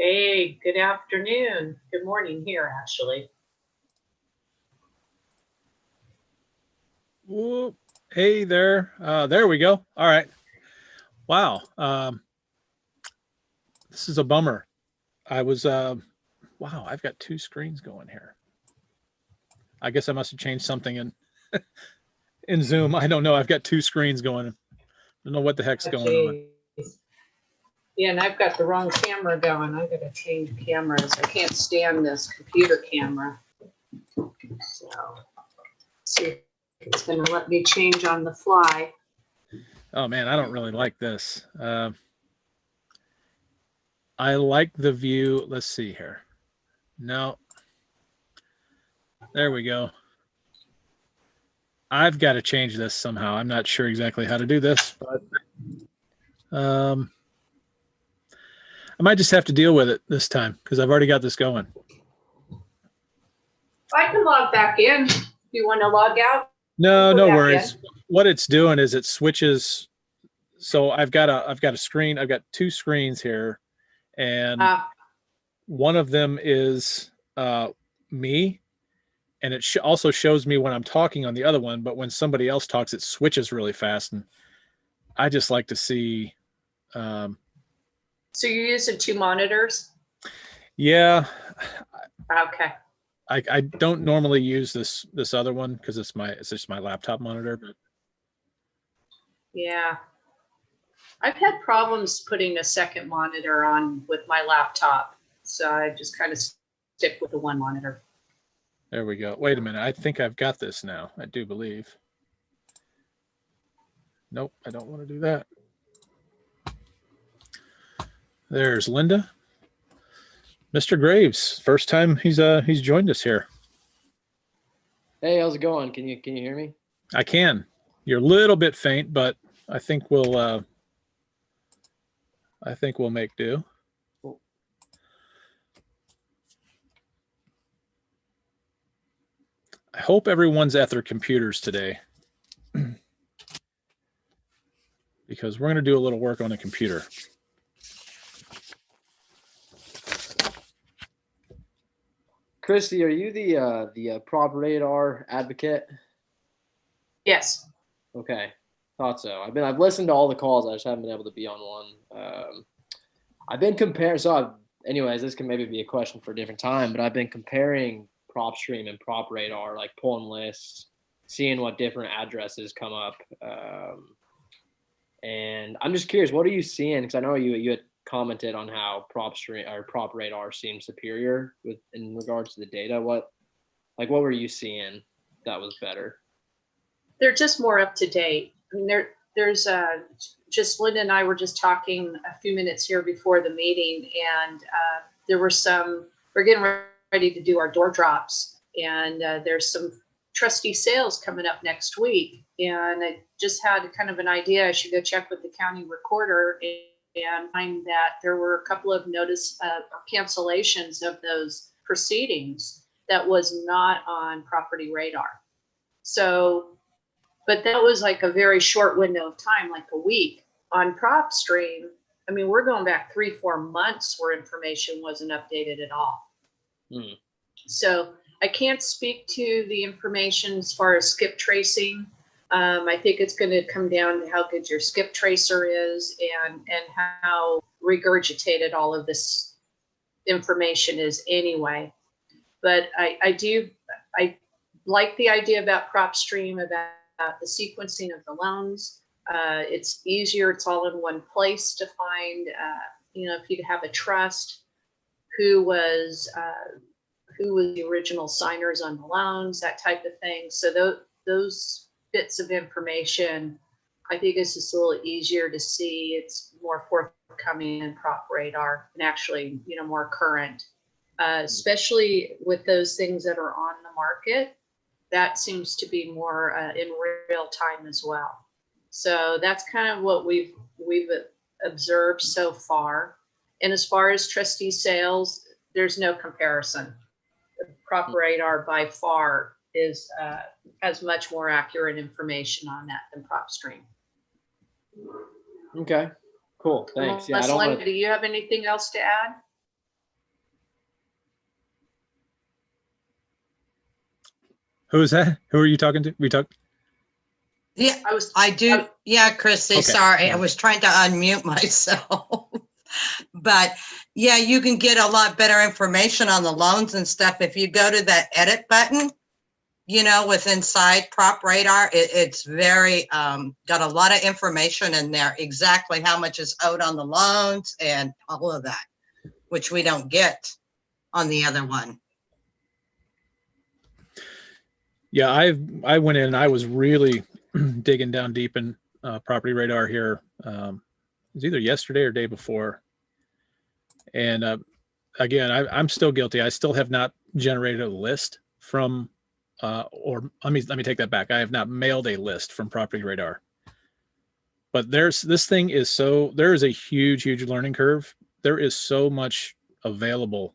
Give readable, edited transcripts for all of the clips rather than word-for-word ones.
Hey, good afternoon. Good morning here, actually. Whoop. Hey there. There we go. All right. Wow. This is a bummer. I was, wow, I've got two screens going here. I guess I must have changed something in Zoom. I don't know. I've got two screens going. I don't know what the heck's Oh, going on. geez. Yeah, and I've got the wrong camera going. I gotta change cameras. I can't stand this computer camera. So, see if it's gonna let me change on the fly. Oh man, I don't really like this. I like the view. Let's see here. No. There we go. I've got to change this somehow. I'm not sure exactly how to do this, but I might just have to deal with it this time because I've already got this going. I can log back in. Do you want to log out? No, Go no back worries. in. What it's doing is it switches. So I've got a screen. I've got two screens here, and one of them is me, and it also shows me when I'm talking on the other one. But when somebody else talks, it switches really fast, and I just like to see. So you're using two monitors? Yeah, Okay. I don't normally use this other one because it's just my laptop monitor. But Yeah. I've had problems putting a second monitor on with my laptop, so I just kind of stick with the one monitor. there we go. Wait a minute. I think I've got this now. I do believe. Nope, I don't want to do that. There's Linda. Mr. Graves, first time he's joined us here. Hey, how's it going? Can you hear me? I can. You're a little bit faint, but I think we'll make do. Cool. I hope everyone's at their computers today because we're going to do a little work on a computer. Christy, are you the prop radar advocate? Yes. Okay, thought so. I've listened to all the calls. I just haven't been able to be on one. I've been comparing. Anyways, this can maybe be a question for a different time. But I've been comparing PropStream and Prop Radar, like pulling lists, seeing what different addresses come up. And I'm just curious, what are you seeing? Because I know you had commented on how PropStream or Prop Radar seems superior in regards to the data. What were you seeing that was better? They're just more up to date. I mean, there's just Linda and I were just talking a few minutes here before the meeting, and we're getting ready to do our door drops, and there's some trustee sales coming up next week, and I just had kind of an idea. I should go check with the county recorder and find that there were a couple of notice or cancellations of those proceedings that was not on property radar. So, but that was like a very short window of time, like a week. On PropStream, I mean, we're going back 3-4 months where information wasn't updated at all. So I can't speak to the information as far as skip tracing. I think it's going to come down to how good your skip tracer is and how regurgitated all of this information is anyway. But I like the idea about PropStream, about the sequencing of the loans. It's easier. It's all in one place to find, if you have a trust, who was the original signers on the loans, that type of thing. So those bits of information, I think it's just a little easier to see. It's more forthcoming in Prop Radar and actually, more current, especially with those things that are on the market. That seems to be more in real time as well. So that's kind of what we've observed so far. And as far as trustee sales, there's no comparison. The Prop Radar by far has much more accurate information on that than PropStream. Okay, cool. Thanks. Linda, do you have anything else to add? Who is that? Who are you talking to? Yeah, I was, I do. Yeah, Chrissy, Okay. sorry. I was trying to unmute myself. But yeah, you can get a lot better information on the loans and stuff if you go to that edit button, with inside Prop Radar. It's very, got a lot of information in there, exactly how much is owed on the loans and all of that, which we don't get on the other one. Yeah, I went in and I was really digging down deep in Property Radar here. It was either yesterday or day before. And again, I'm still guilty. I still have not generated a list from, or let me take that back. I have not mailed a list from Property Radar. But there is a huge, huge learning curve. There is so much available,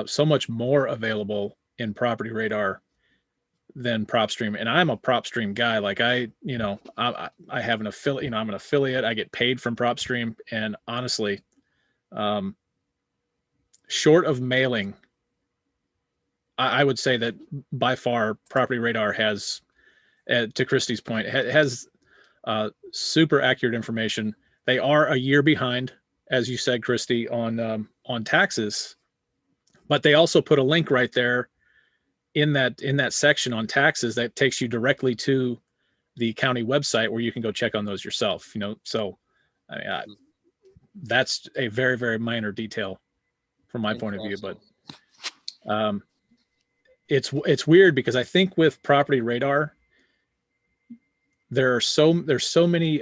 so much more available in Property Radar than PropStream. And I'm a PropStream guy. Like I have an affiliate, I'm an affiliate. I get paid from PropStream. And honestly, short of mailing, I would say that by far Property Radar has, to Christy's point, has super accurate information. They are a year behind, as you said, Christy, on taxes, but they also put a link right there in that section on taxes that takes you directly to the county website where you can go check on those yourself. So I mean, that's a very, very minor detail from my point of view, but it's weird because I think with Property Radar, there's so many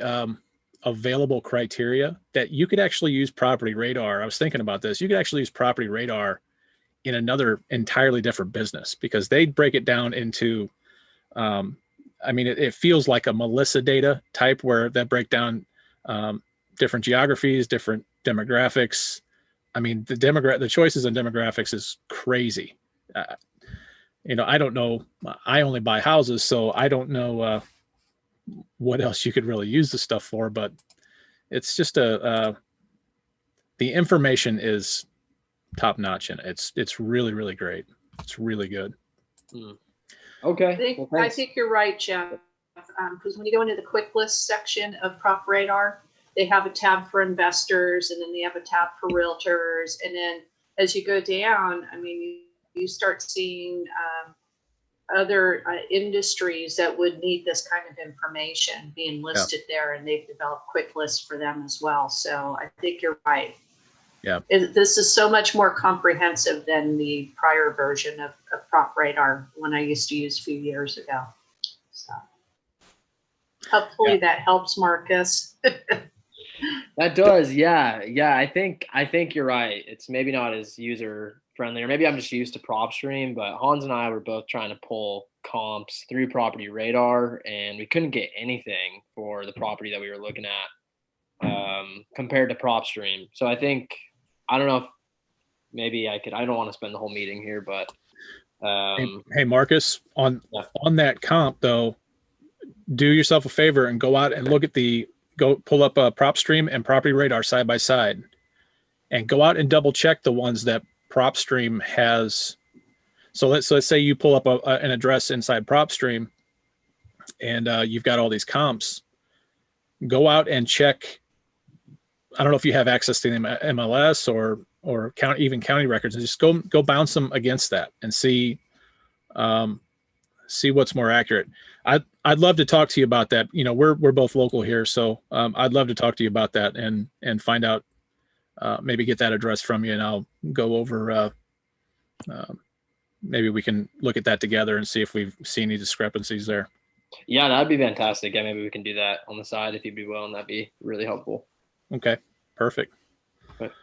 available criteria that you could actually use Property Radar. I was thinking about this. You could actually use Property Radar in another entirely different business because they break it down into, it feels like a Melissa data type where that break down different geographies, different demographics. I mean, the choices in demographics is crazy. I don't know. I only buy houses, so I don't know what else you could really use the stuff for, but it's just the information is top notch and it's really, really great. It's really good. Okay. I think you're right, Jeff. Because when you go into the quick list section of Prop Radar, they have a tab for investors and then they have a tab for realtors. And then as you go down, you start seeing other industries that would need this kind of information being listed there, and they've developed quick lists for them as well. So I think you're right. Yeah. This is so much more comprehensive than the prior version of Prop Radar when I used to use a few years ago. So hopefully that helps, Marcus. That does. Yeah. I think you're right. It's maybe not as user friendly, or maybe I'm just used to PropStream, but Hans and I were both trying to pull comps through Property Radar and we couldn't get anything for the property that we were looking at compared to PropStream. So I think, I don't know if maybe I don't want to spend the whole meeting here, but hey Marcus, on that comp though, do yourself a favor and go out and look at go pull up a PropStream and Property Radar side by side and go out and double check the ones that PropStream has. So let's say you pull up an address inside PropStream and you've got all these comps. Go out and check. I don't know if you have access to the MLS or county records, and just go bounce them against that and see what's more accurate. I'd love to talk to you about that. We're both local here, so I'd love to talk to you about that and find out, maybe get that address from you, and I'll go over. Maybe we can look at that together and see if we've seen any discrepancies there. Yeah, that'd be fantastic. Yeah, maybe we can do that on the side if you'd be willing. That'd be really helpful. Okay, perfect. Okay.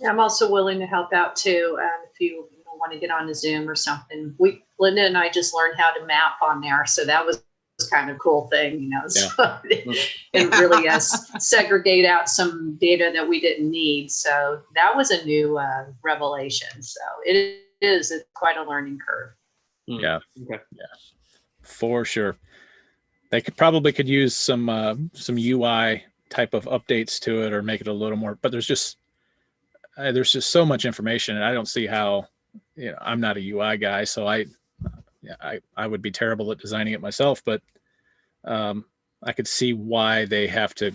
Yeah, I'm also willing to help out too. If you want to get on a Zoom or something, Linda and I just learned how to map on there, so that was kind of a cool thing, So it really segregate out some data that we didn't need. So that was a new revelation. So it's quite a learning curve. Yeah. Okay. Yeah, for sure. They could use some UI type of updates to it or make it a little more, but there's just so much information and I don't see how, I'm not a UI guy. So yeah, I would be terrible at designing it myself, but I could see why they have to,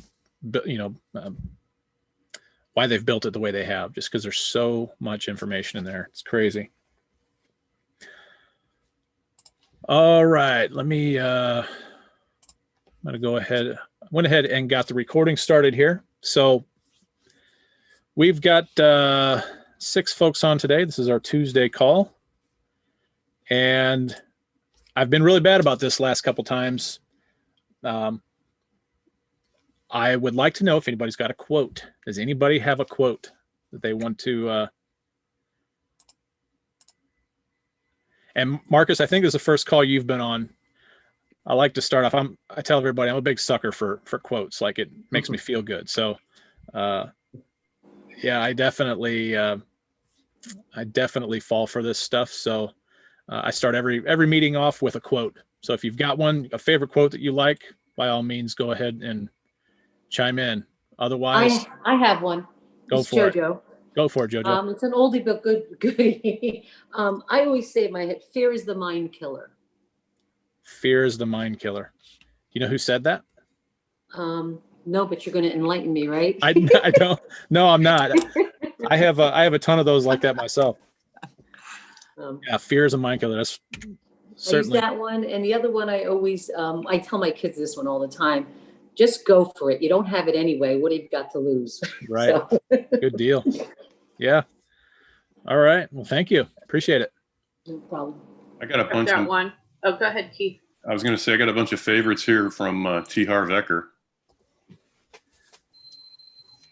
why they've built it the way they have, just because there's so much information in there. It's crazy. All right, let me, I'm going to go ahead. I went ahead and got the recording started here. So we've got 6 folks on today. This is our Tuesday call. And I've been really bad about this last couple times. I would like to know if anybody's got a quote. Does anybody have a quote that they want to? And Marcus, I think this is the first call you've been on. I like to start off. I tell everybody I'm a big sucker for quotes. Like, it makes me feel good. So, yeah, I definitely fall for this stuff. So I start every meeting off with a quote. So if you've got one, a favorite quote that you like, by all means, go ahead and chime in. Otherwise, I have one. Go It's for JoJo. it. Go for it, JoJo. It's an oldie but goodie. I always say in my head, fear is the mind killer. Fear is the mind killer. You know who said that? No, but you're going to enlighten me, right? I don't. No, I'm not. I have a ton of those like that myself. Yeah, fear is a mind killer. That's certainly I use that one, and the other one I always I tell my kids this one all the time. Just go for it. You don't have it anyway. What have you got to lose? Right. So. Good deal. Yeah. All right. Well, thank you. Appreciate it. No problem. I got a I've bunch got of, one. Oh, go ahead, Keith. I was going to say, I got a bunch of favorites here from T. Harv Eker.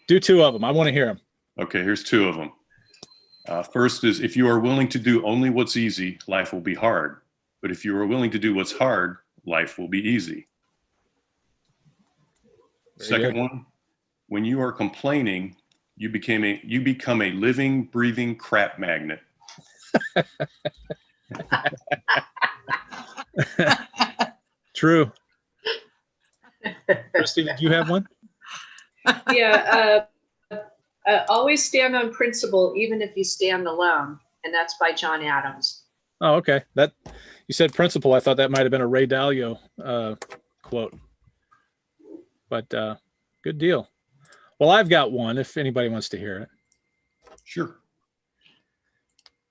Do 2 of them. I want to hear them. Okay, here's 2 of them. First is, if you are willing to do only what's easy, life will be hard. But if you are willing to do what's hard, life will be easy. Very Second good. one, when you are complaining, you become a living, breathing crap magnet. True. Christina, do you have one? Yeah. Always stand on principle, even if you stand alone. And that's by John Adams. Oh, okay. That you said principle. I thought that might have been a Ray Dalio quote. But good deal. Well, I've got one if anybody wants to hear it. Sure.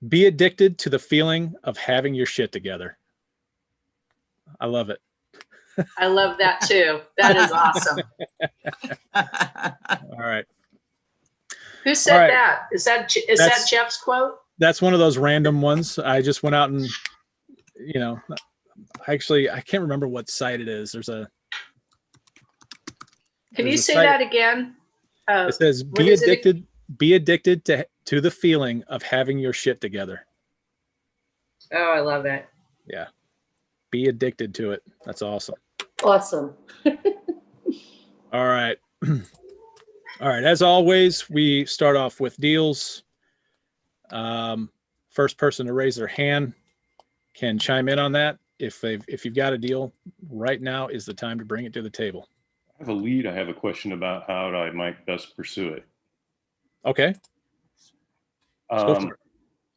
Be addicted to the feeling of having your shit together. I love it. I love that too. That is awesome. All right. Who said All right. that? Is that Jeff's quote? That's one of those random ones. I just went out and, actually, I can't remember what site it is. Can you say that again? It says, be addicted to the feeling of having your shit together. Oh, I love that. Yeah. Be addicted to it. That's awesome. Awesome. All right. All right. As always, we start off with deals. First person to raise their hand can chime in on that. If you've got a deal, right now is the time to bring it to the table. I have a lead. I have a question about how I might best pursue it. Okay. Let's go for it.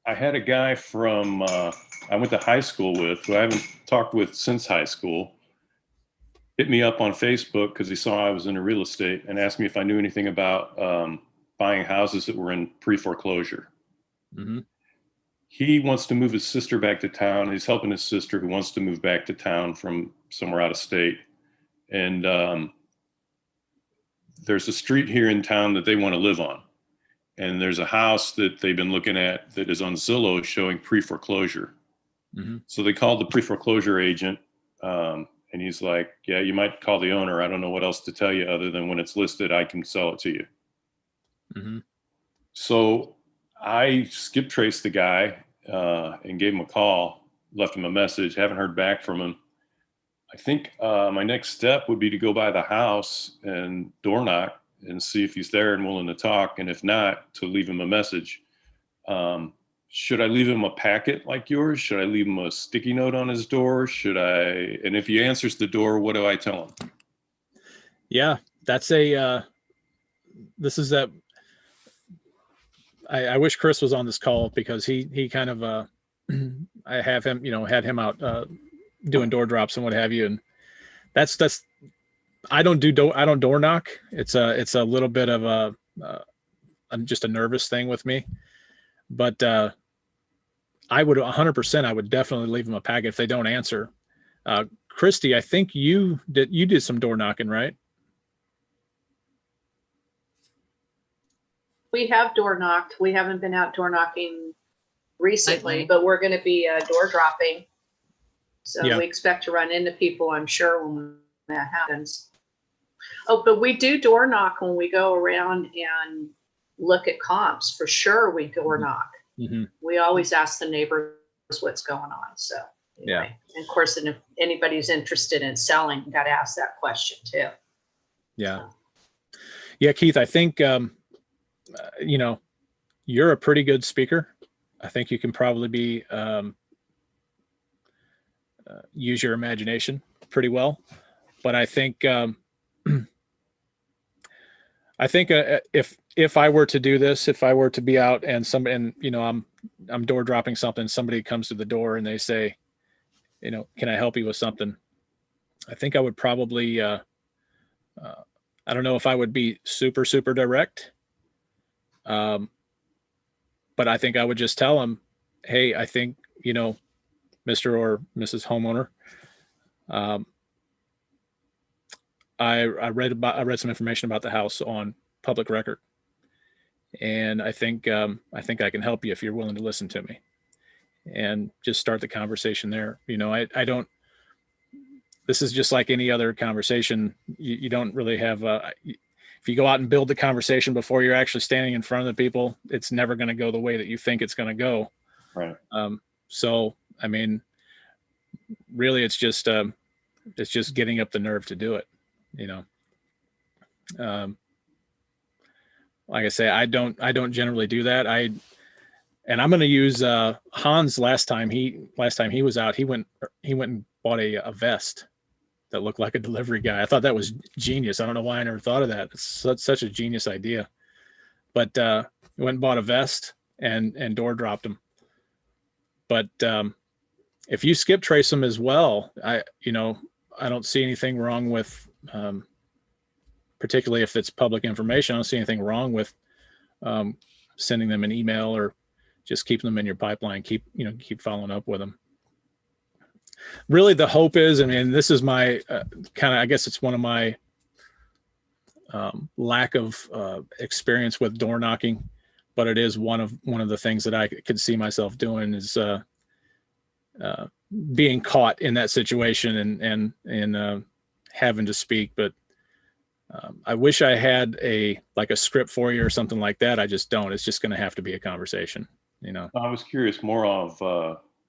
I had a guy from, I went to high school with, who I haven't talked with since high school, hit me up on Facebook because he saw I was into real estate and asked me if I knew anything about buying houses that were in pre-foreclosure. Mm-hmm. He wants to move his sister back to town. He's helping his sister who wants to move back to town from somewhere out of state. And there's a street here in town that they want to live on. And there's a house that they've been looking at that is on Zillow showing pre-foreclosure. Mm-hmm. So they called the pre-foreclosure agent and he's like, yeah, you might call the owner. I don't know what else to tell you other than when it's listed, I can sell it to you. Mm-hmm. So I skip traced the guy and gave him a call, left him a message, haven't heard back from him. I think my next step would be to go by the house and door knock and see if he's there and willing to talk. And if not, to leave him a message. Should I leave him a packet like yours? Should I leave him a sticky note on his door? And if he answers the door, what do I tell him? Yeah, that's this is that. I wish Chris was on this call because he kind of I have him, had him out doing door drops and what have you. And that's I don't door knock. It's a little bit of just a nervous thing with me, but I would 100%, I would definitely leave them a packet if they don't answer. Christy, I think you did some door knocking, right? We have door knocked. We haven't been out door knocking recently, Lately. but we're going to be door dropping. So Yeah. we expect to run into people, I'm sure, when that happens. Oh, but we do door knock when we go around and look at comps. For sure, we door knock. Mm-hmm. We always ask the neighbors what's going on. So anyway. And of course, and if anybody's interested in selling, you got to ask that question too. Yeah. Yeah, Keith, I think, you're a pretty good speaker. I think you can probably be, use your imagination pretty well. But I think, if I were to do this, if I were to be out and I'm door dropping something, somebody comes to the door and they say, can I help you with something? I think I would probably, I don't know if I would be super, super direct. But I think I would just tell them, hey, I think, Mr. or Mrs. Homeowner, I read some information about the house on public record. And I think I can help you if you're willing to listen to me, and just start the conversation there. I don't, this is just like any other conversation. You don't really have, if you go out and build the conversation before you're actually standing in front of the people, it's never going to go the way that you think it's going to go. Right. So, I mean, really it's just getting up the nerve to do it. Like I say, I don't generally do that. And I'm going to use Hans. Last time he was out, he went and bought a vest that looked like a delivery guy. I thought that was genius. I don't know why I never thought of that. It's such a genius idea. But he went and bought a vest and door dropped him. But if you skip trace them as well, I don't see anything wrong with, particularly if it's public information, I don't see anything wrong with sending them an email or just keeping them in your pipeline. Keep following up with them. Really, the hope is, this is my kind of, I guess it's one of my lack of experience with door knocking, but it is one of the things that I could see myself doing is being caught in that situation and having to speak. But I wish I had a script for you or something like that. I just don't. It's just going to have to be a conversation. I was curious more of,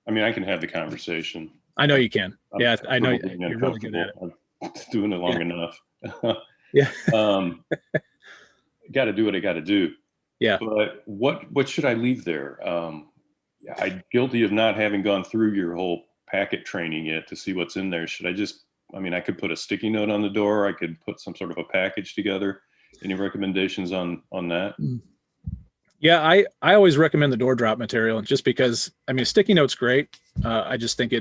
I can have the conversation. I know you can. Yeah, I know you're really good at it. I'm doing it long enough. Yeah. Got to do what I got to do. Yeah. But what should I leave there? I'm guilty of not having gone through your whole packet training yet to see what's in there. Should I just, I could put a sticky note on the door. I could put some sort of a package together. Any recommendations on that? Yeah, I always recommend the door drop material just because, a sticky note's great. I just think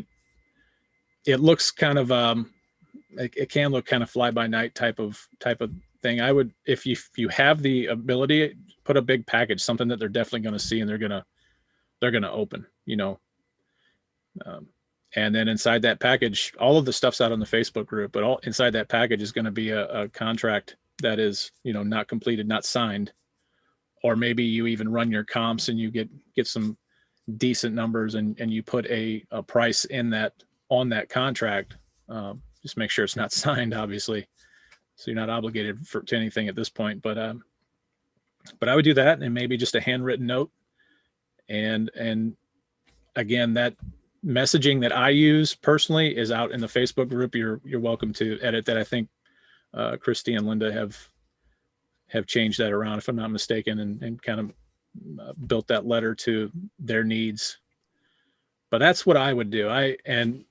it looks kind of, it can look kind of fly by night type of thing. I would, if you have the ability, put a big package, something that they're definitely going to see and they're going to open, and then inside that package, all of the stuff's out on the Facebook group, but all inside that package is going to be a contract that is, not completed, not signed, or maybe you even run your comps and you get some decent numbers and you put a price on that contract. Just make sure it's not signed, obviously, so you're not obligated to anything at this point. But I would do that, and maybe just a handwritten note. And again, that messaging that I use personally is out in the Facebook group. You're welcome to edit that. I think Christy and Linda have changed that around, if I'm not mistaken, and kind of built that letter to their needs. But that's what I would do. Again,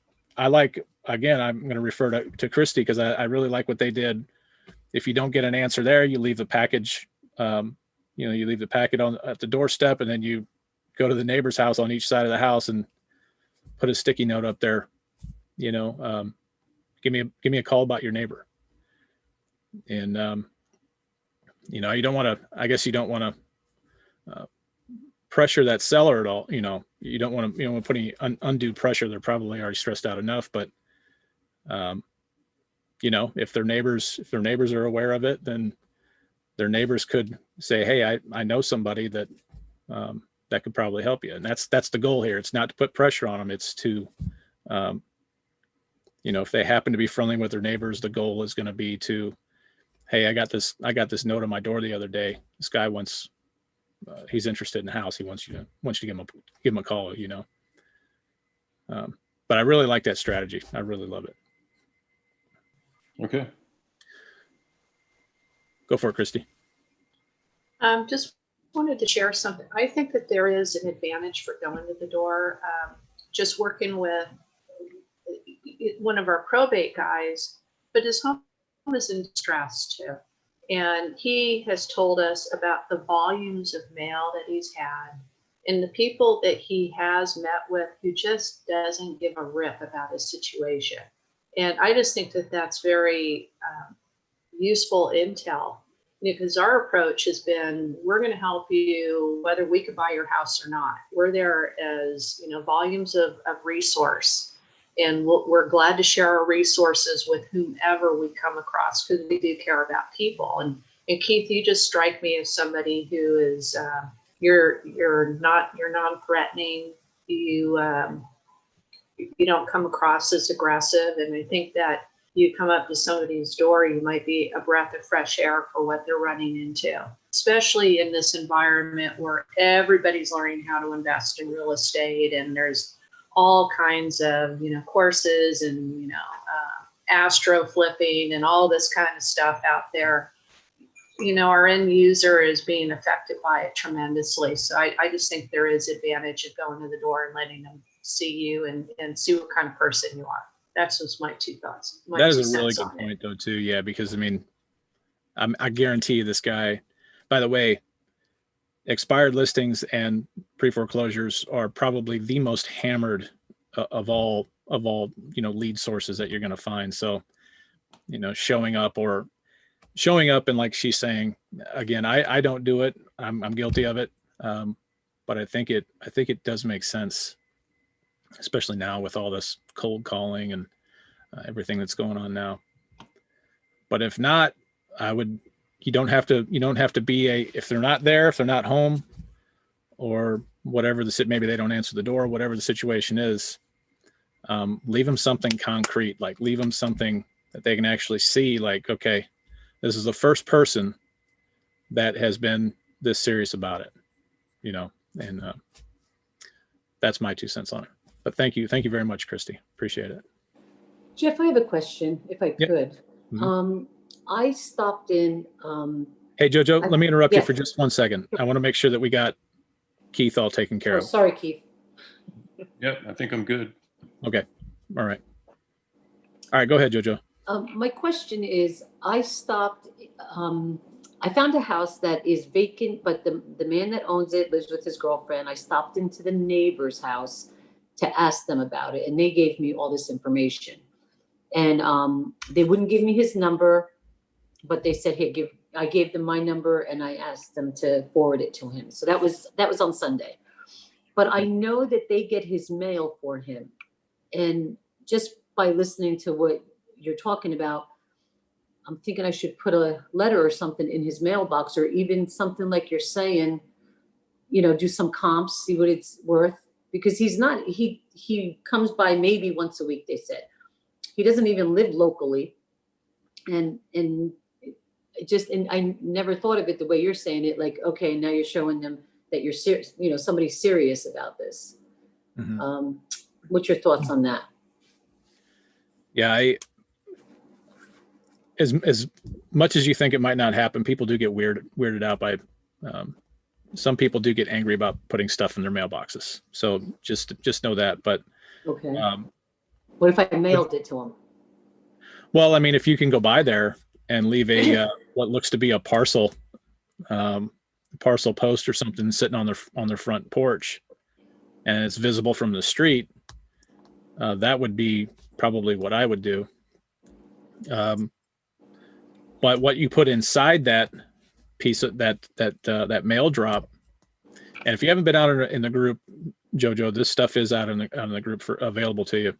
I'm going to refer to Christy because I really like what they did. If you don't get an answer there, you leave the package, you leave the packet at the doorstep, and then you go to the neighbor's house on each side of the house and put a sticky note up there, you know, give me a call about your neighbor. And, you know, you don't want to, I guess you don't want to pressure that seller at all. You know, you don't want to put any undue pressure. They're probably already stressed out enough, but, you know, if their neighbors are aware of it, then their neighbors could say, hey, I know somebody that, that could probably help you. And that's the goal here. It's not to put pressure on them. It's to, you know, if they happen to be friendly with their neighbors, the goal is going to be to, hey, I got this note on my door the other day. This guy wants, he's interested in the house. He wants you to give him a call, you know. But I really like that strategy. I really love it. Okay. Go for it, Christy. Just wanted to share something. I think that there is an advantage for going to the door. Just working with one of our probate guys, but his home is in distress too. And he has told us about the volumes of mail that he's had and the people that he has met with who just doesn't give a rip about his situation. And I just think that that's very useful intel, because our approach has been, we're going to help you whether we could buy your house or not. We're there as, you know, volumes of resource. And we're glad to share our resources with whomever we come across, because we do care about people. And Keith, you just strike me as somebody who is you're non-threatening. You don't come across as aggressive, and I think that you come up to somebody's door, you might be a breath of fresh air for what they're running into, especially in this environment where everybody's learning how to invest in real estate, and there's all kinds of, you know, courses and, you know, astro flipping and all this kind of stuff out there. You know, our end user is being affected by it tremendously. So I just think there is advantage of going to the door and letting them see you and see what kind of person you are. That's just my two thoughts. That is a really good point though too. Yeah, because I mean, I guarantee you this guy, by the way, expired listings and pre-foreclosures are probably the most hammered of all, you know, lead sources that you're going to find. So, you know, showing up and like she's saying, again, I don't do it. I'm guilty of it. But I think it does make sense, especially now with all this cold calling and everything that's going on now. But if not, you don't have to be if they're not there, if they're not home or whatever maybe they don't answer the door, whatever the situation is, leave them something concrete, like leave them something that they can actually see, like, okay, this is the first person that has been this serious about it, you know, and that's my 2 cents on it. But thank you very much, Christy. Appreciate it. Jeff, I have a question, if I could. Mm-hmm. I stopped in. Hey, Jojo, let me interrupt you for just 1 second. I want to make sure that we got Keith all taken care of. Sorry, Keith. Yep, I think I'm good. Okay. All right. All right, go ahead, Jojo. My question is, I stopped, I found a house that is vacant, but the man that owns it lives with his girlfriend. I stopped into the neighbor's house to ask them about it, and they gave me all this information. And they wouldn't give me his number, but they said, hey, I gave them my number and I asked them to forward it to him. So that was on Sunday. But I know that they get his mail for him. And just by listening to what you're talking about, I'm thinking I should put a letter or something in his mailbox, or even something like you're saying, you know, do some comps, see what it's worth, because he comes by maybe once a week, they said. He doesn't even live locally. And I never thought of it the way you're saying it, like, okay, now you're showing them that you're serious, you know, somebody's serious about this. Mm-hmm. What's your thoughts on that? Yeah, as much as you think it might not happen, people do get weirded out by, some people do get angry about putting stuff in their mailboxes. So just know that. But okay. What if I mailed it to him? Well, I mean, if you can go by there and leave a what looks to be a parcel post or something sitting on their front porch, and it's visible from the street, that would be probably what I would do. But what you put inside that piece of that mail drop, and if you haven't been out in the group, Jojo, this stuff is out in the group for available to you.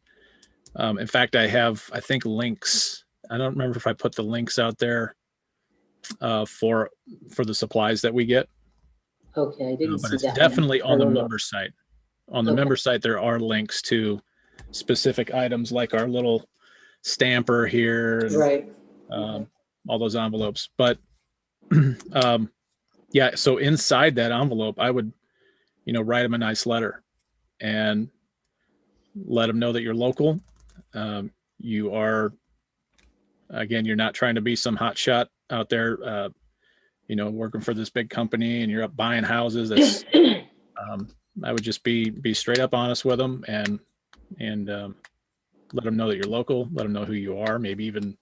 In fact, I think links. I don't remember if I put the links out there for the supplies that we get. Okay, I didn't but see it's that. definitely on the look. member site. On the Okay. member site, there are links to specific items like our little stamper here, and, Right. all those envelopes. But yeah, so inside that envelope, I would, write them a nice letter and let them know that you're local. You are, again, you're not trying to be some hot shot out there, working for this big company and you're up buying houses. That's, I would just be straight up honest with them and let them know that you're local, let them know who you are, maybe even,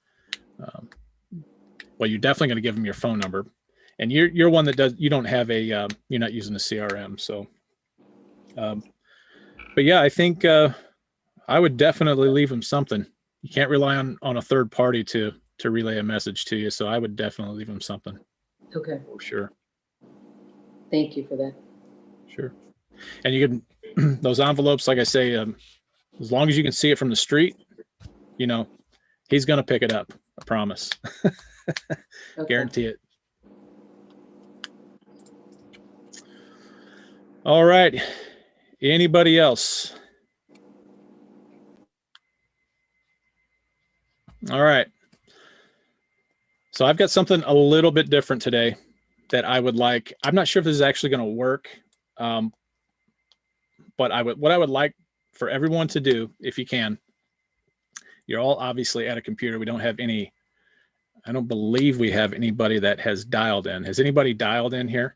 well, you're definitely going to give them your phone number, and you're one that you don't have you're not using a CRM. So, but yeah, I think, I would definitely leave them something. You can't rely on a third party to relay a message to you. So I would definitely leave them something. Okay. For sure. Thank you for that. Sure. And you can, those envelopes, like I say, as long as you can see it from the street, he's going to pick it up. I promise. Okay. Guarantee it. All right. Anybody else? All right. So I've got something a little bit different today that I would like. I'm not sure if this is actually going to work. But what I would like for everyone to do, if you can, you're all obviously at a computer. We don't have any, I don't believe we have anybody that has dialed in. Has anybody dialed in here?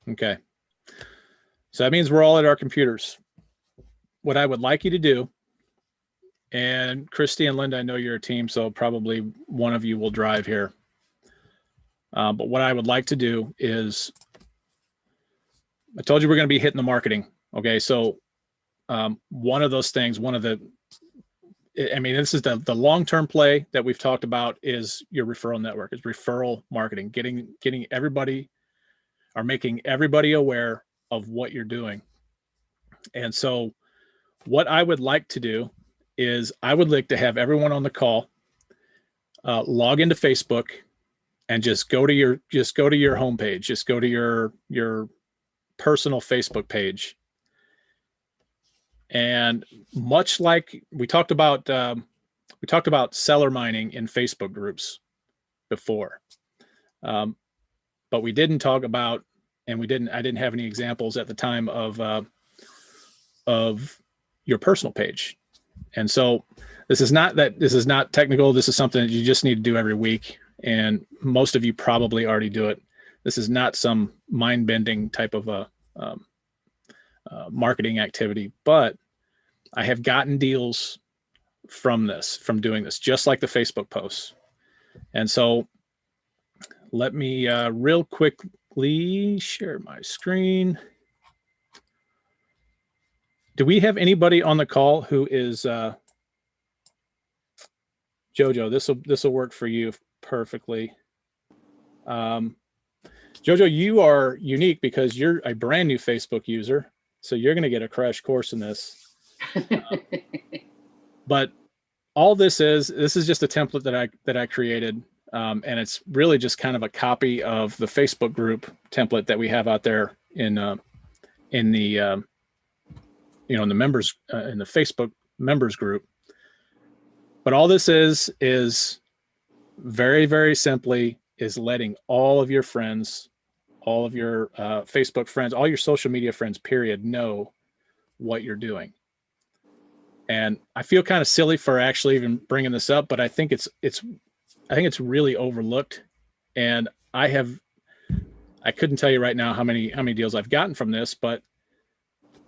Okay. So that means we're all at our computers. What I would like you to do, and Christy and Linda, I know you're a team, so probably one of you will drive here. But what I would like to do is, I told you we're going to be hitting the marketing. Okay. So one of those things, this is the long-term play that we've talked about is your referral network, is referral marketing, getting everybody, or making everybody aware of what you're doing. And so what I would like to do is I would like to have everyone on the call log into Facebook and just go to your homepage, just go to your personal Facebook page. And much like we talked about seller mining in Facebook groups before, but we didn't talk about, and I didn't have any examples at the time of your personal page. And so this is not technical. This is something that you just need to do every week. And most of you probably already do it. This is not some mind-bending type of a marketing activity, but I have gotten deals from doing this, just like the Facebook posts. And so let me real quickly share my screen. Do we have anybody on the call who is Jojo? This will work for you perfectly. Jojo, you are unique because you're a brand new Facebook user, so you're going to get a crash course in this. But all this is just a template that I created, and it's really just kind of a copy of the Facebook group template that we have out there in the in the members in the Facebook members group. But all this is very, very simply is letting all of your friends, all of your Facebook friends, all your social media friends, period, know what you're doing. And I feel kind of silly for actually even bringing this up, but I think it's really overlooked. And I couldn't tell you right now how many deals I've gotten from this, but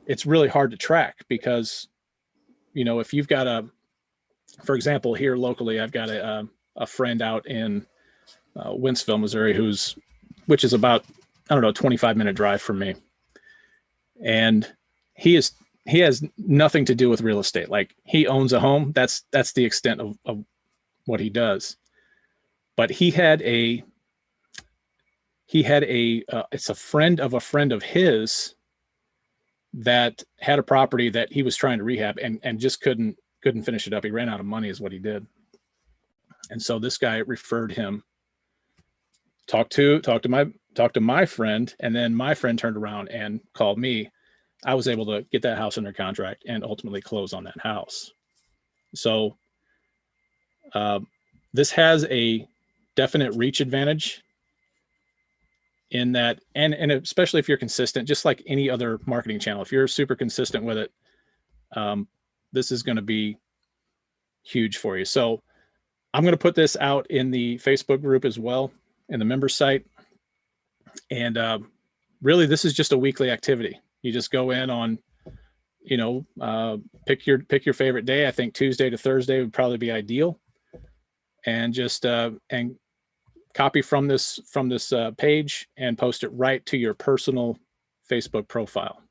it's really hard to track because, if you've got for example, here locally, I've got a friend out in Wentzville, Missouri, which is about, 25-minute drive from me. And he is he has nothing to do with real estate. Like, he owns a home. That's the extent of what he does. But he had a it's a friend of his that had a property that he was trying to rehab and just couldn't finish it up. He ran out of money is what he did. And so this guy referred him, talked to my friend, and then my friend turned around and called me. I was able to get that house under contract and ultimately close on that house. So this has a definite reach advantage in that, and especially if you're consistent, just like any other marketing channel, if you're super consistent with it, this is going to be huge for you. So I'm going to put this out in the Facebook group as well, in the member site. And really, this is just a weekly activity. You just go in on, pick your favorite day. I think Tuesday to Thursday would probably be ideal. And just and copy from this page and post it right to your personal Facebook profile.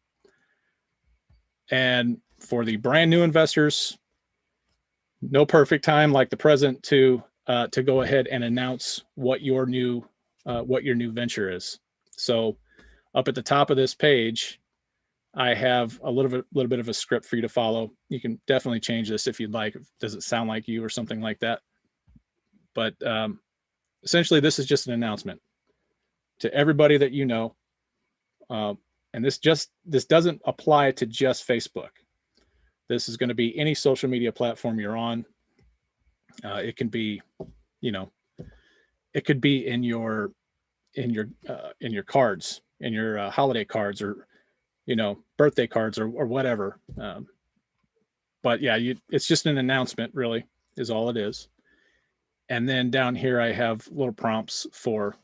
And for the brand new investors, no perfect time like the present to go ahead and announce what your new venture is. So up at the top of this page, I have a little bit of a script for you to follow. You can definitely change this if you'd like. Does it sound like you or something like that? But essentially, this is just an announcement to everybody that you know. And this doesn't apply to just Facebook. This is going to be any social media platform you're on. It can be, it could be in your cards, in your holiday cards, or birthday cards, or whatever. But yeah, it's just an announcement, really, is all it is. And then down here, I have little prompts for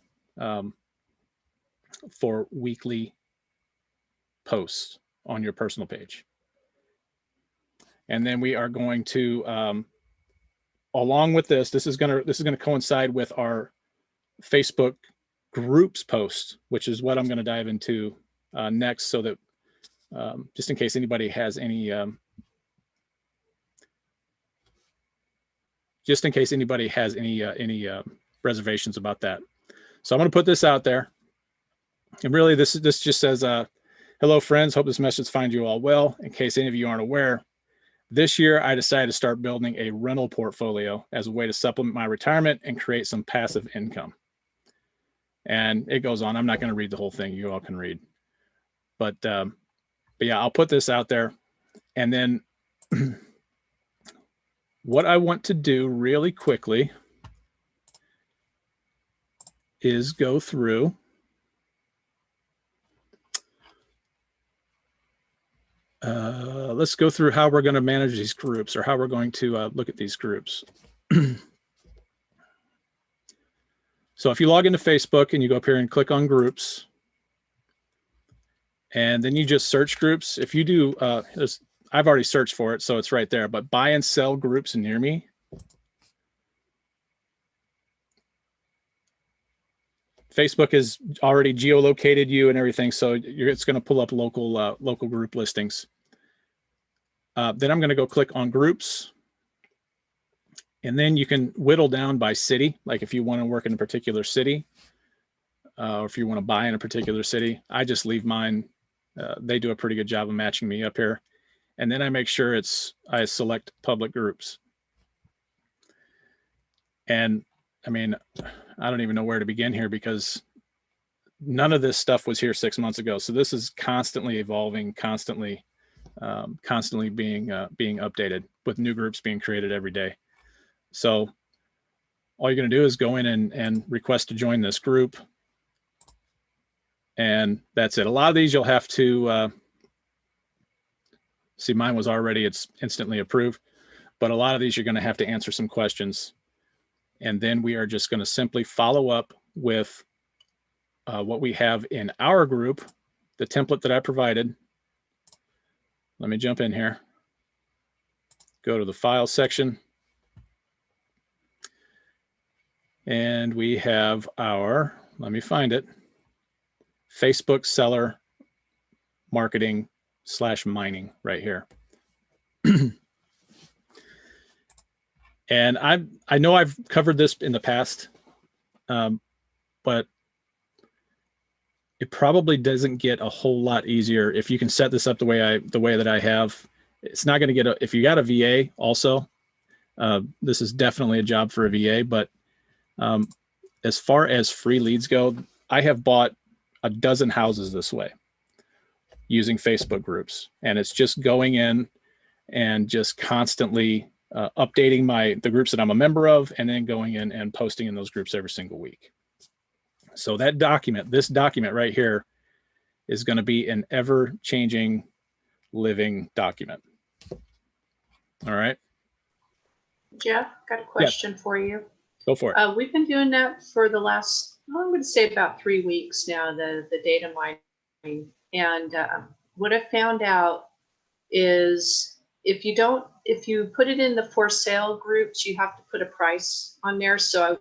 weekly posts on your personal page. And then we are going to, along with this is going to coincide with our Facebook groups post, which is what I'm going to dive into next, so that just in case anybody has any reservations about that. So I'm going to put this out there. And really, this just says, hello, friends. Hope this message finds you all well. In case any of you aren't aware, this year I decided to start building a rental portfolio as a way to supplement my retirement and create some passive income. And it goes on. I'm not going to read the whole thing. You all can read. But yeah, I'll put this out there. And then what I want to do really quickly is go through let's go through how we're going to manage these groups, or how we're going to look at these groups. So if you log into Facebook and you go up here and click on groups, and then you just search groups. If you do, I've already searched for it, so it's right there, but buy and sell groups near me. Facebook has already geolocated you and everything, so it's going to pull up local group listings. Then I'm going to go click on groups, and then you can whittle down by city. Like if you want to work in a particular city, or if you want to buy in a particular city, I just leave mine. They do a pretty good job of matching me up here. And then I make sure I select public groups. And I mean, I don't even know where to begin here, because none of this stuff was here 6 months ago. So this is constantly evolving, constantly being updated, with new groups being created every day. So all you're going to do is go in and request to join this group. And that's it. A lot of these you'll have to see. Mine was already, it's instantly approved, but a lot of these you're going to have to answer some questions. And then we are just going to simply follow up with what we have in our group, the template that I provided. Let me jump in here, go to the file section, and we have our, let me find it, Facebook seller marketing /mining right here. And I know I've covered this in the past, but it probably doesn't get a whole lot easier if you can set this up the way that I have. It's not going to get if you got a VA also, this is definitely a job for a VA, but as far as free leads go, I have bought a dozen houses this way using Facebook groups, and it's just going in and just constantly updating the groups that I'm a member of, and then going in and posting in those groups every single week. So this document right here is going to be an ever-changing living document. All right. Jeff, got a question for you. Go for it. We've been doing that for the last, I would say about 3 weeks now, the data mining. And what I found out is if you put it in the for sale groups, you have to put a price on there. So I've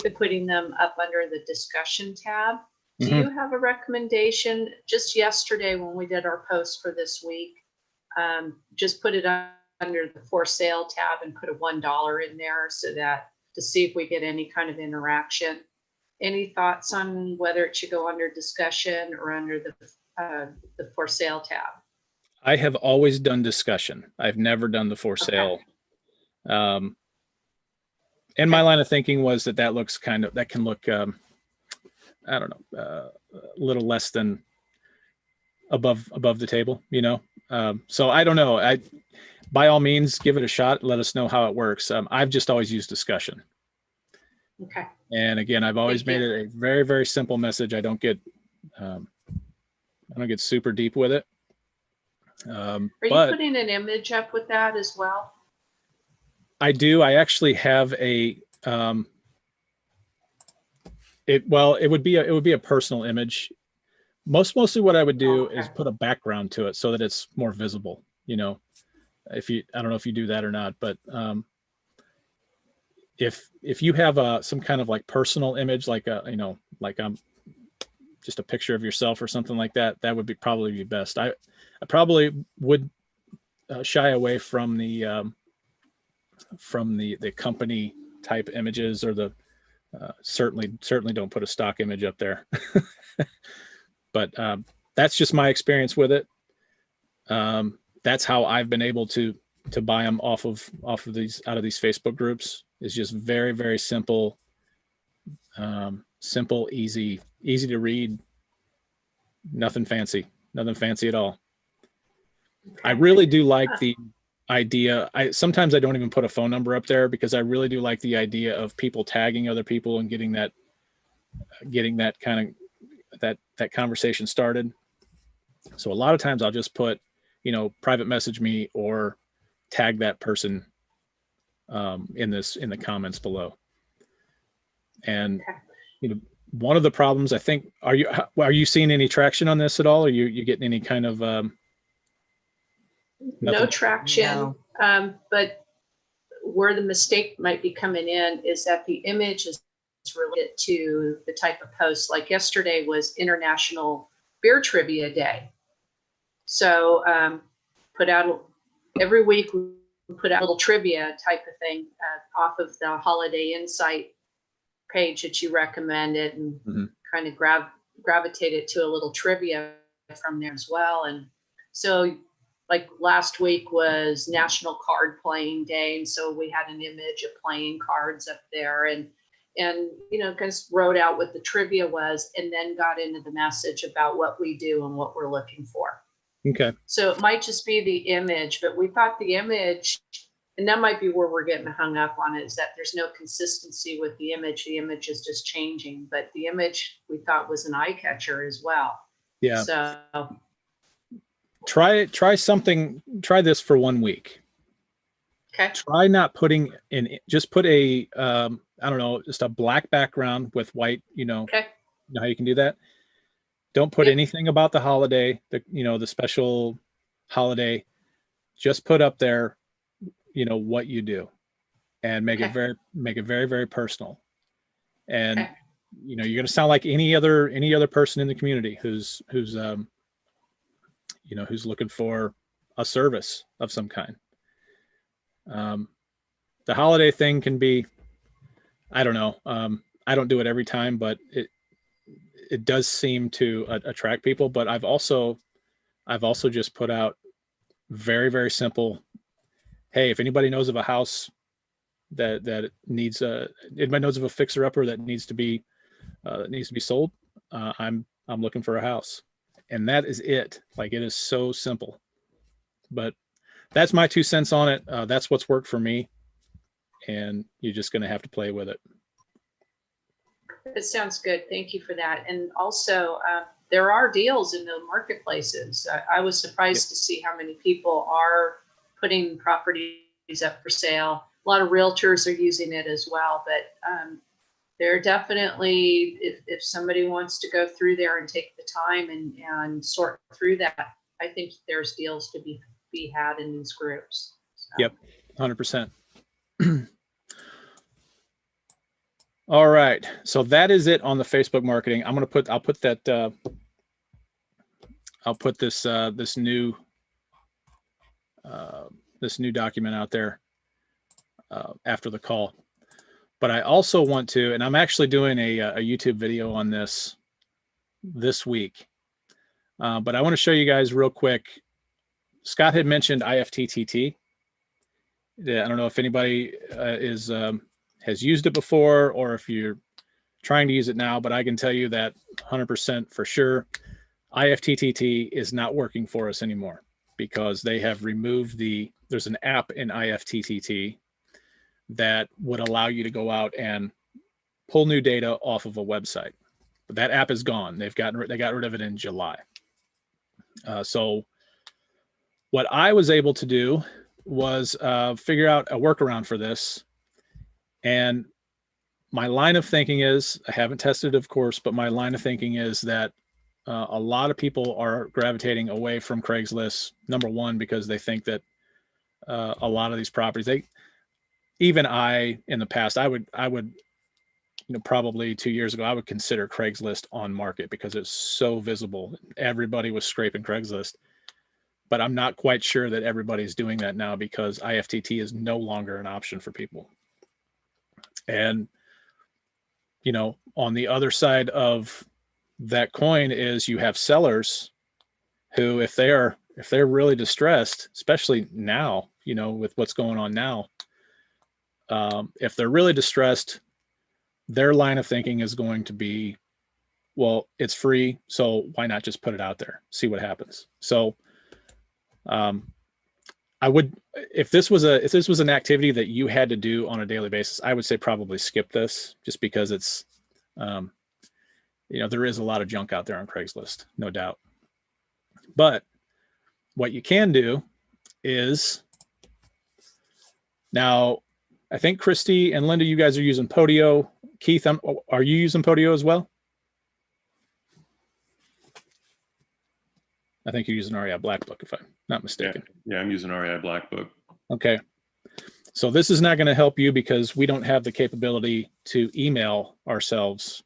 been putting them up under the discussion tab. Do you have a recommendation? Just yesterday when we did our post for this week, just put it under the for sale tab and put a $1 in there so that to see if we get any kind of interaction. Any thoughts on whether it should go under discussion or under the for sale tab? I have always done discussion. I've never done the for sale. And my line of thinking was that can look, I don't know, a little less than above the table, you know? So I don't know. By all means, give it a shot. Let us know how it works. I've just always used discussion. Okay. And again, I've always made it a very, very simple message. I don't get super deep with it. Are you putting an image up with that as well? I do. I actually have a, it would be a personal image. Mostly what I would do is put a background to it so that it's more visible, you know. I don't know if you do that or not, but if you have some kind of like personal image, like just a picture of yourself or something like that, that would probably be best. I probably would shy away from the company type images, or the certainly don't put a stock image up there. But that's just my experience with it. That's how I've been able to buy them out of these Facebook groups. Is just very, very simple, easy to read. Nothing fancy at all. I really do like the idea. Sometimes I don't even put a phone number up there because I really do like the idea of people tagging other people and getting that kind of that conversation started. So a lot of times I'll just put, private message me or tag that person in the comments below. And one of the problems, I think, are you seeing any traction on this at all? Are you getting any kind of no traction? No. But where the mistake might be coming in is that the image is related to the type of post. Like yesterday was International Beer Trivia Day. So put out every week, we put out a little trivia type of thing off of the Holiday Insight page that you recommended, and kind of gravitated to a little trivia from there as well. And so like last week was National Card Playing Day, and so we had an image of playing cards up there, and kind of wrote out what the trivia was, and then got into the message about what we do and what we're looking for. Okay. So it might just be the image, but we thought the image, and that might be where we're getting hung up on it, is that there's no consistency with the image. The image is just changing, but the image we thought was an eye catcher as well. Yeah. So try this for 1 week. Okay. Try not putting in, just put a, I don't know, just a black background with white, Okay. You know how you can do that? Don't put anything about the holiday, the special holiday. Just put up there, what you do, and make it very, very personal. And you're going to sound like any other person in the community who's who's looking for a service of some kind. The holiday thing can be, I don't know. I don't do it every time, but it does seem to attract people. But I've also just put out very, very simple. Hey, if anybody knows of a house that needs anybody knows of a fixer upper that needs to be sold, I'm looking for a house, and that is it. Like, it is so simple, but that's my 2 cents on it. That's what's worked for me, and you're just going to have to play with it. It sounds good. Thank you for that. And also, there are deals in the marketplaces. I was surprised to see how many people are putting properties up for sale. A lot of realtors are using it as well, but there are definitely, if somebody wants to go through there and take the time and sort through that, I think there's deals to be had in these groups. So. Yep, 100%. All right, so that is it on the Facebook marketing. I'll put this new document out there after the call. But I also want to, and I'm actually doing a YouTube video on this week. But I want to show you guys real quick. Scott had mentioned IFTTT. I don't know if anybody has used it before, or if you're trying to use it now, but I can tell you that 100% for sure, IFTTT is not working for us anymore, because they have removed there's an app in IFTTT that would allow you to go out and pull new data off of a website. But that app is gone. They got rid of it in July. So what I was able to do was figure out a workaround for this. And my line of thinking is, I haven't tested it, of course, but my line of thinking is that a lot of people are gravitating away from Craigslist. Number one, because they think that a lot of these properties, even I, in the past, I would, probably 2 years ago, I would consider Craigslist on market because it's so visible. Everybody was scraping Craigslist, but I'm not quite sure that everybody's doing that now, because IFTT is no longer an option for people. And, on the other side of that coin is you have sellers who, if they're really distressed, especially now, with what's going on now, if they're really distressed, their line of thinking is going to be, well, it's free, so why not just put it out there, see what happens. So I would, if this was an activity that you had to do on a daily basis, I would say probably skip this, just because it's, there is a lot of junk out there on Craigslist, no doubt. But what you can do is, now, I think Christy and Linda, you guys are using Podio. Keith, are you using Podio as well? I think you're using REI Black Book, if I'm not mistaken. Yeah, I'm using REI Black Book. Okay. So this is not going to help you, because we don't have the capability to email ourselves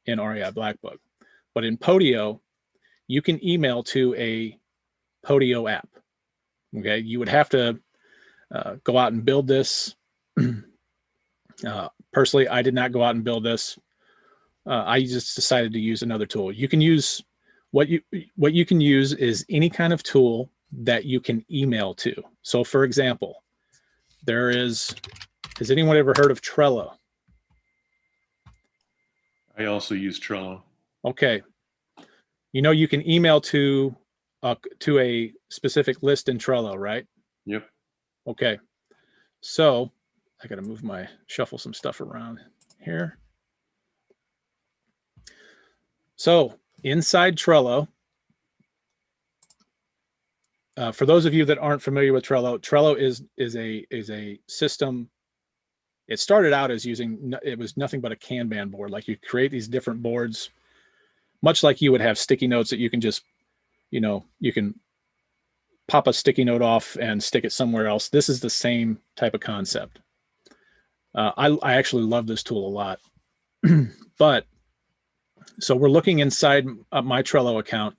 in REI Black Book. But in Podio, you can email to a Podio app. Okay. You would have to go out and build this. Personally, I did not go out and build this. I just decided to use another tool. You can use what you can use is any kind of tool that you can email to. So, for example, has anyone ever heard of Trello? I also use Trello. Okay. You can email to a specific list in Trello, right? Yep. Okay. So I got to shuffle some stuff around here. So inside Trello, for those of you that aren't familiar with Trello, Trello is a system. It started out as it was nothing but a Kanban board. Like, you create these different boards, much like you would have sticky notes that you can just, you can pop a sticky note off and stick it somewhere else. This is the same type of concept. I actually love this tool a lot. But so we're looking inside my Trello account,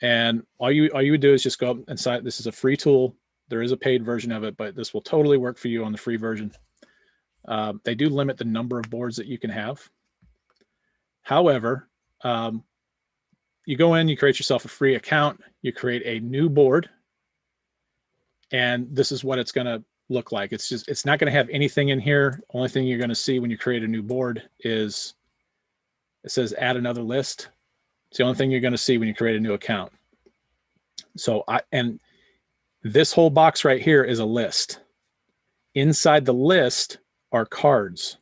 And all you would do is just go up and sign. This is a free tool. There is a paid version of it, but this will totally work for you on the free version. They do limit the number of boards that you can have. However, you go in, you create yourself a free account, you create a new board, and this is what it's going to look like. It's not going to have anything in here. Only thing you're going to see when you create a new board is it says add another list. It's the only thing you're going to see when you create a new account. So and this whole box right here is a list. Inside the list are cards.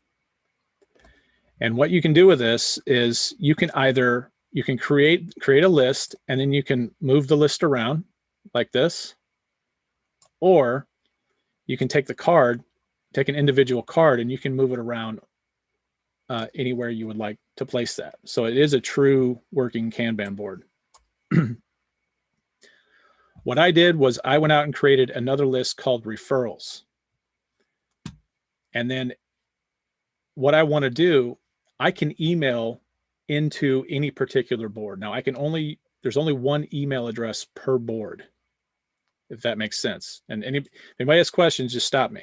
And what you can do with this is you can create a list, and then you can move the list around like this, or you can take the card, take an individual card, and you can move it around anywhere you would like to place that. So it is a true working Kanban board. What I did was I went out and created another list called referrals. And then what I want to do, I can email into any particular board. Now there's only one email address per board, if that makes sense. And if anybody has questions, just stop me.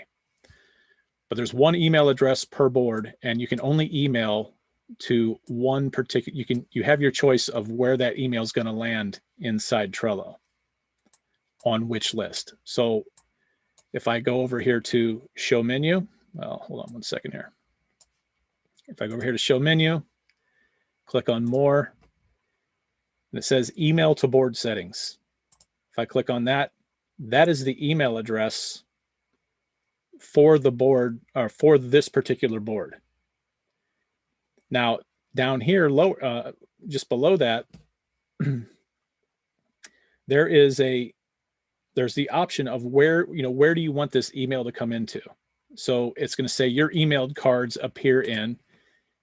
But there's one email address per board, and you can only email to one particular, you have your choice of where that email is going to land inside Trello on which list. So if I go over here to show menu, well, hold on one second here. If I go over here to show menu, click on more, and it says email to board settings. If I click on that, that is the email address for the board, or for this particular board. Now, down here, low, just below that, there's the option of where do you want this email to come into. So it's going to say your emailed cards appear in,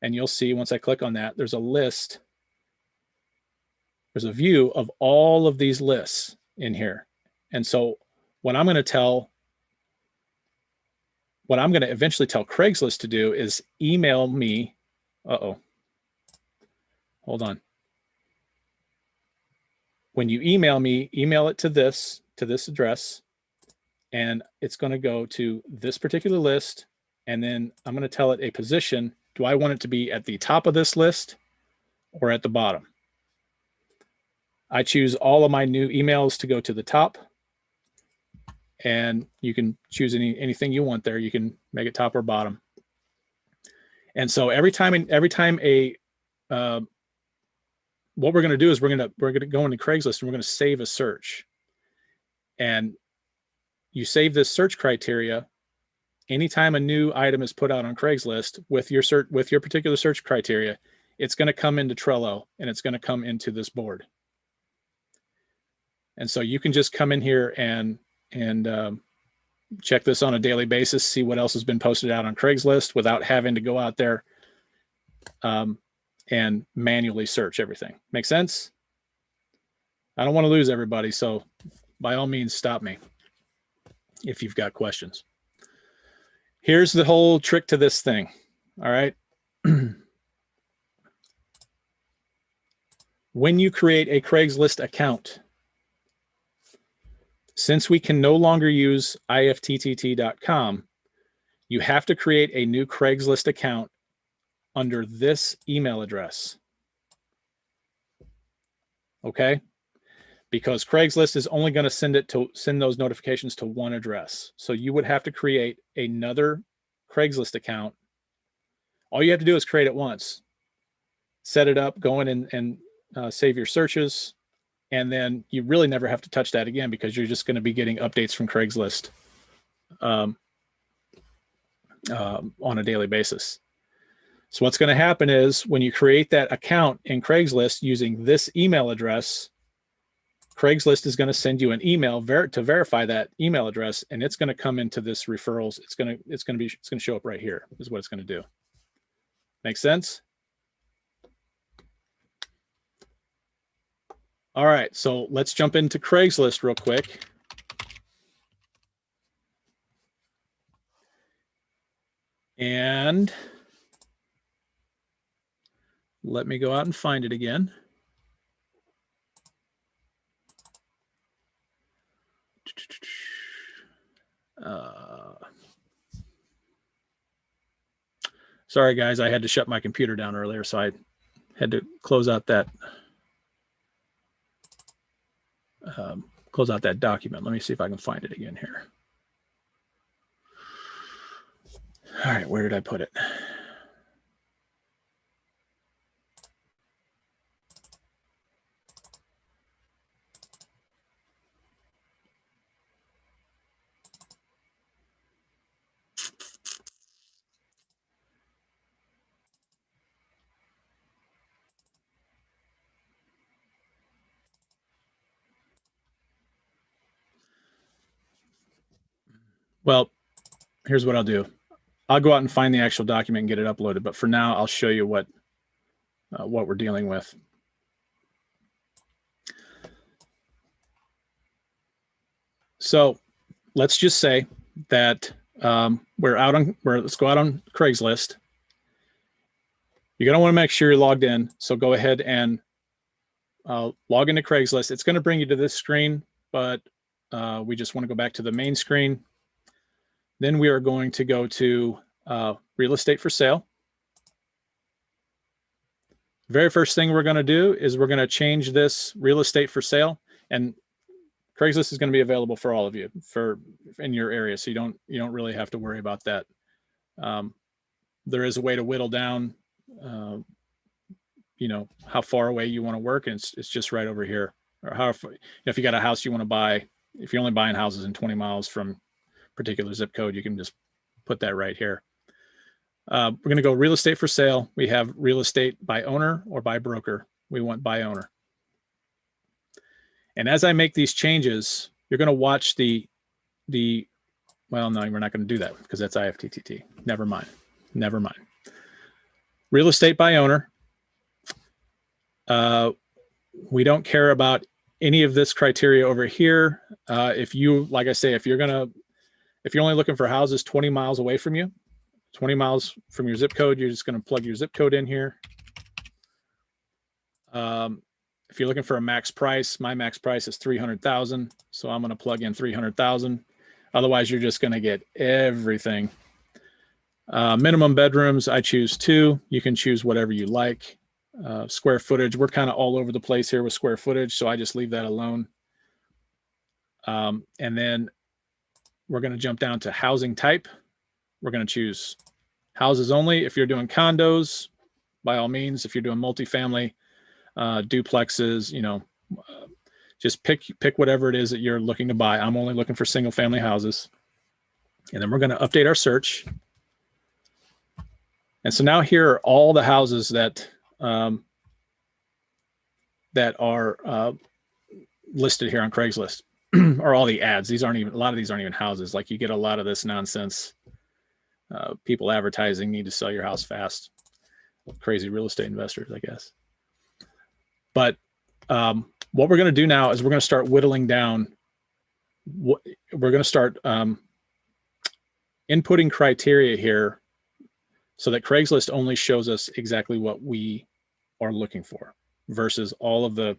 and you'll see once I click on that, there's a list. There's a view of all of these lists in here. And so what I'm going to eventually tell Craigslist to do is email me. Hold on. When you email me, email it to this address, and it's going to go to this particular list. And then I'm going to tell it a position. Do I want it to be at the top of this list or at the bottom? I choose all of my new emails to go to the top, and you can choose anything you want there. You can make it top or bottom. And so every time what we're going to do is we're going to go into Craigslist, and we're going to save a search. And you save this search criteria. Anytime a new item is put out on Craigslist with your particular search criteria, it's going to come into Trello, and it's going to come into this board. And so you can just come in here and check this on a daily basis, see what else has been posted out on Craigslist without having to go out there and manually search everything. Make sense? I don't want to lose everybody, so by all means, stop me if you've got questions. Here's the whole trick to this thing. All right. When you create a Craigslist account, since we can no longer use ifttt.com, you have to create a new Craigslist account under this email address. Okay? Because Craigslist is only going to send those notifications to one address. So you would have to create another Craigslist account. All you have to do is create it once, set it up, go in and save your searches, and then you really never have to touch that again, because you're just going to be getting updates from Craigslist on a daily basis. So what's going to happen is when you create that account in Craigslist using this email address, Craigslist is going to send you an email to verify that email address, and it's going to come into this referrals. It's going to show up right here is what it's going to do. Make sense? All right, so let's jump into Craigslist real quick. And let me go out and find it again. Sorry, guys, I had to shut my computer down earlier, so I had to close out that document. Let me see if I can find it again here. All right, where did I put it? Well, here's what I'll do. I'll go out and find the actual document and get it uploaded. But for now, I'll show you what we're dealing with. So let's just say that let's go out on Craigslist. You're going to want to make sure you're logged in. So go ahead and log into Craigslist. It's going to bring you to this screen, but we just want to go back to the main screen. Then we are going to go to real estate for sale. Very first thing we're going to do is we're going to change this real estate for sale, and Craigslist is going to be available for all of you in your area. So you don't really have to worry about that. There is a way to whittle down, how far away you want to work. And it's just right over here. Or if you got a house you want to buy, if you're only buying houses in 20 miles from particular zip code, you can just put that right here. We're going to go real estate for sale. We have real estate by owner or by broker. We want by owner. And as I make these changes, you're going to watch well, no, we're not going to do that because that's IFTTT. Never mind. Real estate by owner. We don't care about any of this criteria over here. Like I say, if you're only looking for houses 20 miles away from you, 20 miles from your zip code, you're just going to plug your zip code in here. If you're looking for a max price, my max price is 300,000. So I'm going to plug in 300,000. Otherwise, you're just going to get everything. Minimum bedrooms, I choose 2. You can choose whatever you like. Square footage, we're kind of all over the place here with square footage, so I just leave that alone. And then we're going to jump down to housing type. We're going to choose houses only. If you're doing condos, by all means. If you're doing multifamily, duplexes, just pick whatever it is that you're looking to buy. I'm only looking for single family houses. And then we're going to update our search. And so now here are all the houses that are listed here on Craigslist, or all the ads. A lot of these aren't even houses. Like, you get a lot of this nonsense. People advertising, need to sell your house fast. Crazy real estate investors, I guess. But what we're going to do now is we're going to start whittling down. We're going to start inputting criteria here so that Craigslist only shows us exactly what we are looking for versus all of the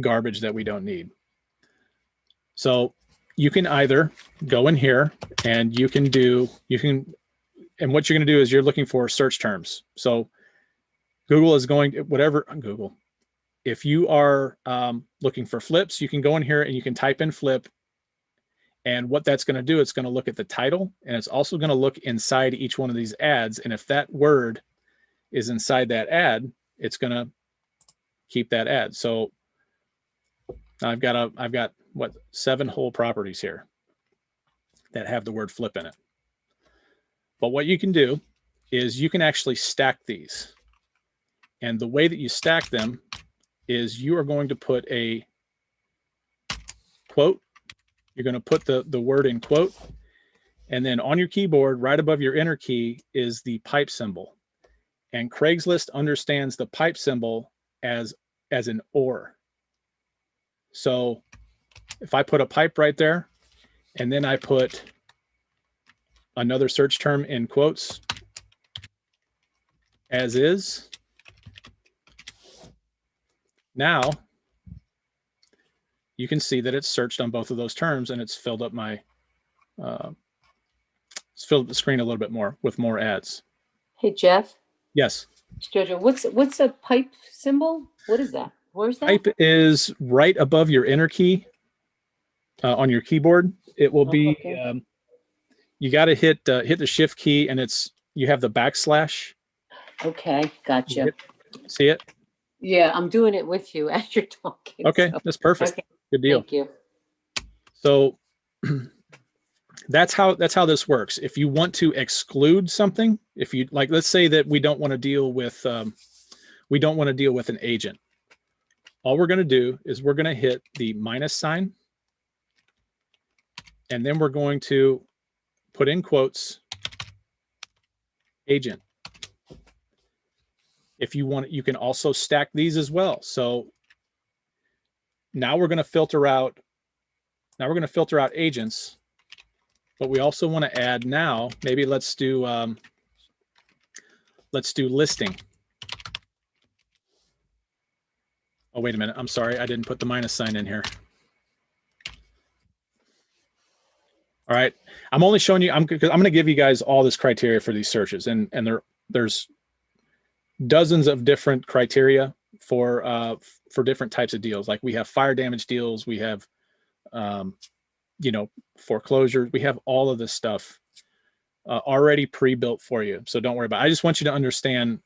garbage that we don't need. So you can either go in here and and what you're going to do is you're looking for search terms. So Google is going to, if you are looking for flips, you can go in here and you can type in flip. And what that's going to do, it's going to look at the title, and it's also going to look inside each one of these ads. And if that word is inside that ad, it's going to keep that ad. So I've got 7 whole properties here that have the word flip in it. But what you can do is you can actually stack these. And the way that you stack them is you are going to put a quote. You're going to put the word in quote, and then on your keyboard, right above your enter key, is the pipe symbol. And Craigslist understands the pipe symbol as an or. So if I put a pipe right there, and then I put another search term in quotes, as is, now you can see that it's searched on both of those terms, and it's filled up the screen a little bit more with more ads. Hey, Jeff, Yes. Jojo, what's a pipe symbol? What is that? Where's that? Pipe is right above your enter key on your keyboard. It will be, Okay. you got to hit the shift key, and you have the backslash. Okay, gotcha. See it? Yeah, I'm doing it with you as you're talking. Okay, so- that's perfect. Okay, Good deal. thank you. So that's how this works. If you want to exclude something, if you like, let's say that we don't want to deal with an agent. All we're going to do is we're going to hit the minus sign, and then we're going to put in quotes agent. If you want, you can also stack these as well. So now we're going to filter out agents, but we also want to add now, maybe let's do listing. Oh, wait a minute. I'm sorry. I didn't put the minus sign in here. All right. I'm only showing you, I'm going to give you guys all this criteria for these searches, and there's dozens of different criteria for different types of deals. Like we have fire damage deals, we have foreclosure, we have all of this stuff already pre-built for you. So don't worry about it. I just want you to understand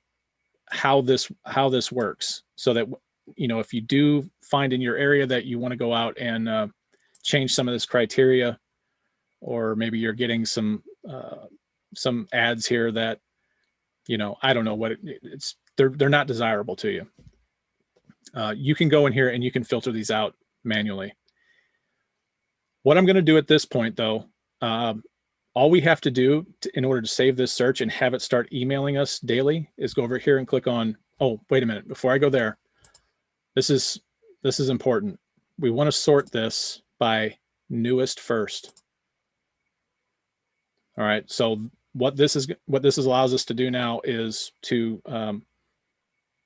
how this works, so that if you do find in your area that you want to go out and change some of this criteria, or maybe you're getting some ads here that I don't know what it's they're not desirable to you. You can go in here and you can filter these out manually. What I'm going to do at this point, though, all we have to do in order to save this search and have it start emailing us daily is go over here and click on, oh, wait a minute. Before I go there, this is important. We want to sort this by newest first. All right. So what this allows us to do now is to,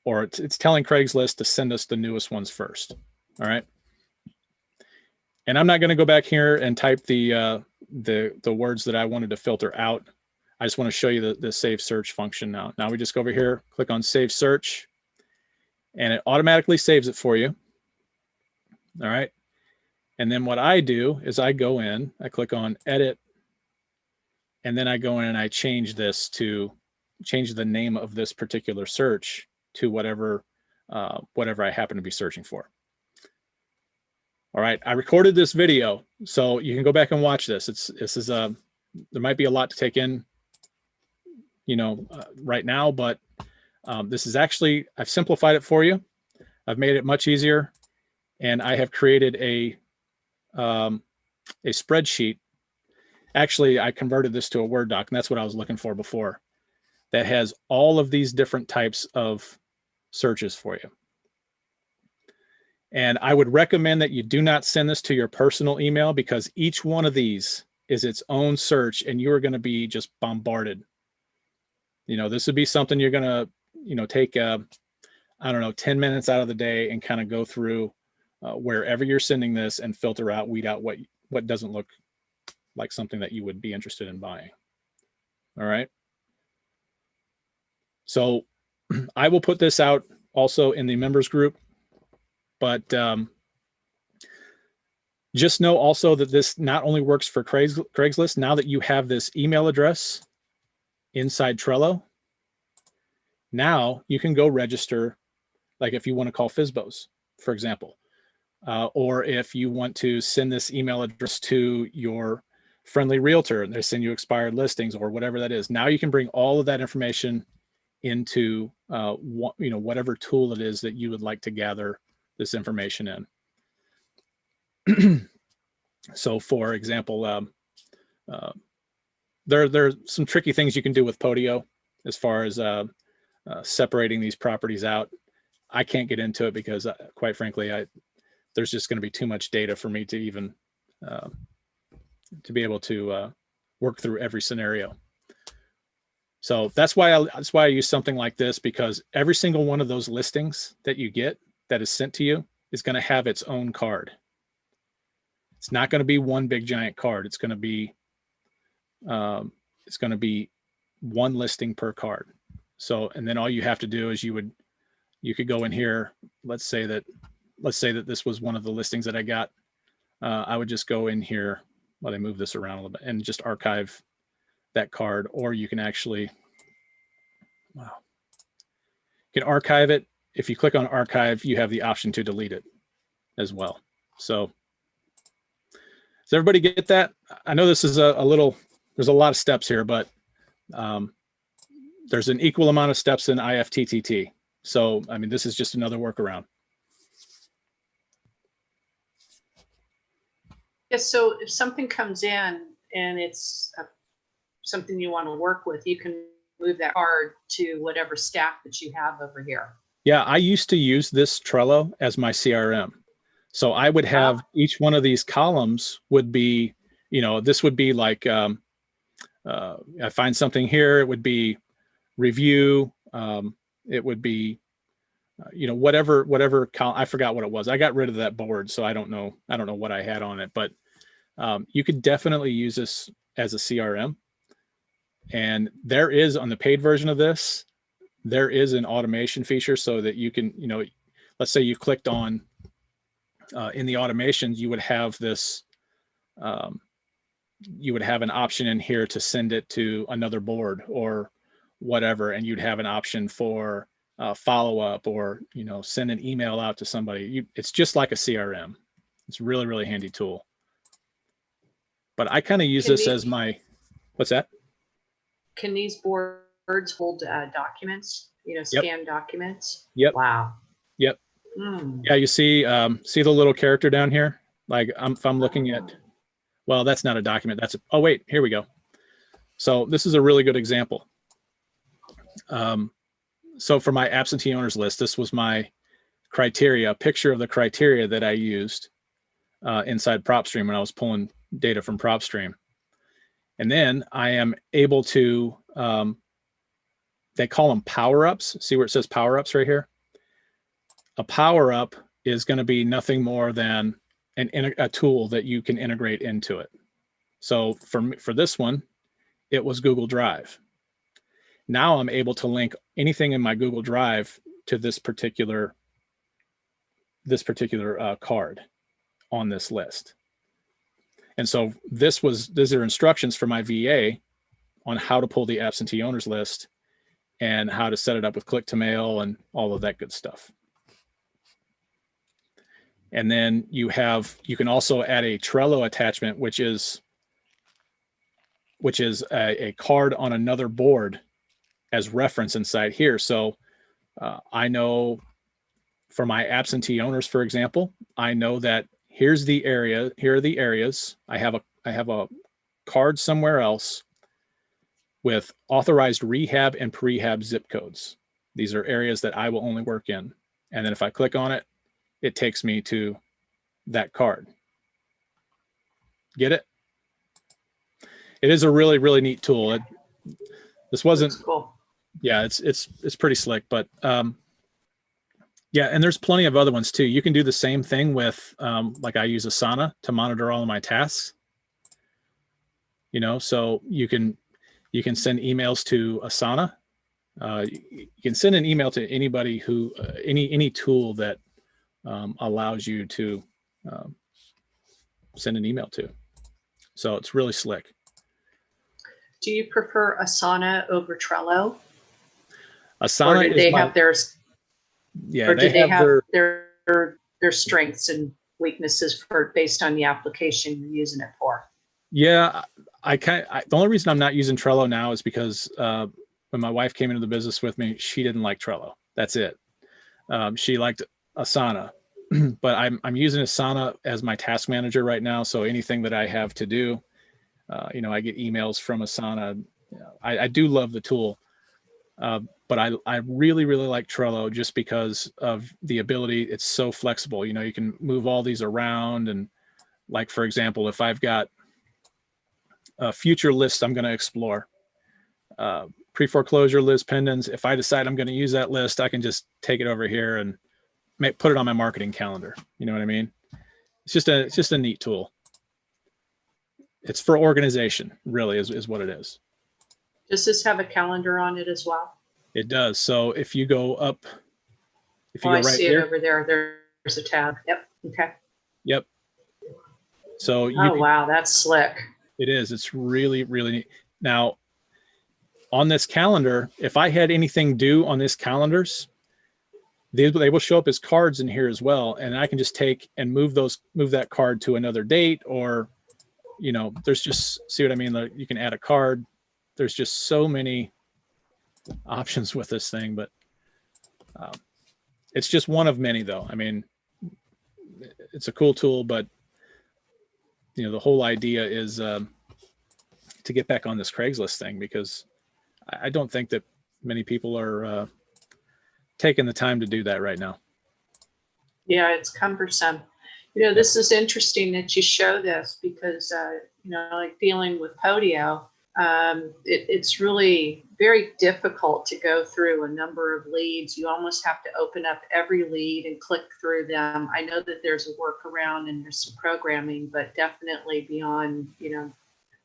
or it's telling Craigslist to send us the newest ones first. All right. And I'm not going to go back here and type the words that I wanted to filter out. I just want to show you the save search function now. Now we just go over here, click on save search, and it automatically saves it for you. All right. And then what I do is I go in, I click on edit, and then I go in and I change the name of this particular search to whatever I happen to be searching for. All right, I recorded this video, so you can go back and watch this. There might be a lot to take in, right now, but this is actually, I've simplified it for you. I've made it much easier, and I have created a spreadsheet. Actually, I converted this to a Word doc, and that's what I was looking for before. That has all of these different types of searches for you. And I would recommend that you do not send this to your personal email, because each one of these is its own search, and you are going to be just bombarded. This would be something you're going to, take, 10 minutes out of the day and kind of go through wherever you're sending this and filter out, weed out what doesn't look like something that you would be interested in buying. All right. So I will put this out also in the members group. But just know also that this not only works for Craigslist. Now that you have this email address inside Trello, now you can go register, like if you want to call FSBOs, for example, or if you want to send this email address to your friendly realtor and they send you expired listings or whatever that is. Now you can bring all of that information into whatever tool it is that you would like to gather this information in. So for example, there are some tricky things you can do with Podio as far as separating these properties out. I can't get into it because quite frankly, there's just going to be too much data for me to even to be able to work through every scenario. So that's why I use something like this, because every single one of those listings that you get that is sent to you is going to have its own card. It's not going to be one big giant card. It's going to be one listing per card. So, and then all you have to do is you could go in here. Let's say that this was one of the listings that I got. I would just go in here. Let me move this around a little bit and just archive that card, or you can actually, wow, you can archive it. If you click on archive, you have the option to delete it as well. So does everybody get that? I know this is a little, there's a lot of steps here, but there's an equal amount of steps in IFTTT. So, I mean, this is just another workaround. Yes, so if something comes in and it's something you want to work with, you can move that card to whatever stack that you have over here. Yeah, I used to use this Trello as my CRM. So I would have each one of these columns would be, you know, this would be like, I find something here, it would be review, it would be, you know, whatever column, I forgot what it was. I got rid of that board, so I don't know what I had on it, but you could definitely use this as a CRM. And there is, on the paid version of this, there is an automation feature so that you can, you know, let's say you clicked on in the automations, you would have this, you would have an option in here to send it to another board or whatever, and you'd have an option for follow up, or, you know, send an email out to somebody. It's just like a CRM. It's a really, really handy tool. But I kind of use this as my, what's that? Can these boards hold documents, you know, scan documents? Yep. Wow. Yep. Yeah, you see the little character down here? Like if I'm looking at, well, that's not a document. That's oh wait, here we go. So this is a really good example. So for my absentee owners list, this was my criteria, a picture of the criteria that I used inside PropStream when I was pulling data from PropStream. And then I am able to, they call them power-ups. See where it says power-ups right here? A power-up is going to be nothing more than a tool that you can integrate into it. So for this one, it was Google Drive. Now I'm able to link anything in my Google Drive to this particular card on this list. And so these are instructions for my VA on how to pull the absentee owners list and how to set it up with click to mail and all of that good stuff. And then you can also add a Trello attachment, which is a card on another board as reference inside here. So I know for my absentee owners, for example, I know that here are the areas. I have a card somewhere else with authorized rehab and prehab zip codes. These are areas that I will only work in. And then if I click on it, it takes me to that card. Get it? It is a really, really neat tool. This wasn't, cool. Yeah, it's pretty slick, but yeah, and there's plenty of other ones too. You can do the same thing with, like I use Asana to monitor all of my tasks. You know, so you can send emails to Asana. You can send an email to anybody who, any tool that allows you to send an email to. So it's really slick. Do you prefer Asana over Trello? Asana, or do they have theirs? Yeah, or do they have their strengths and weaknesses based on the application you're using it for? Yeah, the only reason I'm not using Trello now is because when my wife came into the business with me, she didn't like Trello. That's it. She liked Asana, but I'm using Asana as my task manager right now. So anything that I have to do, you know, I get emails from Asana. I do love the tool, but I really, really like Trello just because of the ability. It's so flexible. You know, you can move all these around, and like, for example, if I've got a future list I'm going to explore, pre-foreclosure list pendants, if I decide I'm going to use that list, I can just take it over here and put it on my marketing calendar. You know what I mean? It's just a neat tool. It's for organization, really, is what it is. Does this have a calendar on it as well? It does. So if you go up, if you Oh, go I right see it here, over there. There's a tab. Yep. Okay. yep. So you Oh, can, wow. That's slick. it is. It's really, really neat. Now, on this calendar, if I had anything due on this calendars, they will show up as cards in here as well. And I can just take and move that card to another date, or, you know, there's just, see what I mean? Like, you can add a card. There's just so many options with this thing, but it's just one of many though. I mean, it's a cool tool, but you know, the whole idea is to get back on this Craigslist thing, because I don't think that many people are taking the time to do that right now. Yeah, it's cumbersome. You know, this is interesting that you show this because, you know, like dealing with Podio, it's really very difficult to go through a number of leads. You almost have to open up every lead and click through them. I know that there's a workaround and there's some programming, but definitely beyond, you know,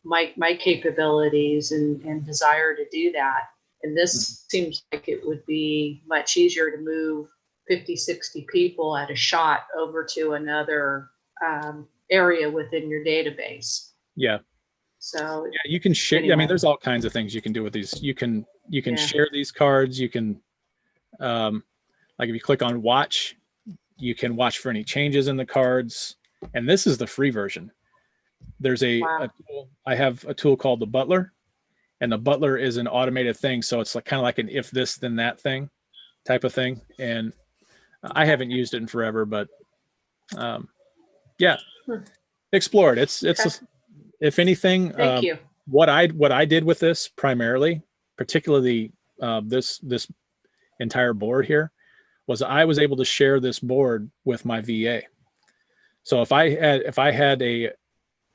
my capabilities and desire to do that. And this seems like it would be much easier to move 50, 60 people at a shot over to another area within your database. Yeah. So yeah, you can share. anyway. I mean, there's all kinds of things you can do with these. You can Yeah. share these cards. You can, like if you click on watch, you can watch for any changes in the cards. And this is the free version. There's a tool, I have a tool called the Butler, and the Butler is an automated thing. So it's like kind of like an if this then that thing type of thing. And I haven't used it in forever, but yeah, explore it. It's Okay. if anything, Thank you. what I did with this primarily, particularly this entire board here, was I was able to share this board with my VA. So if I had a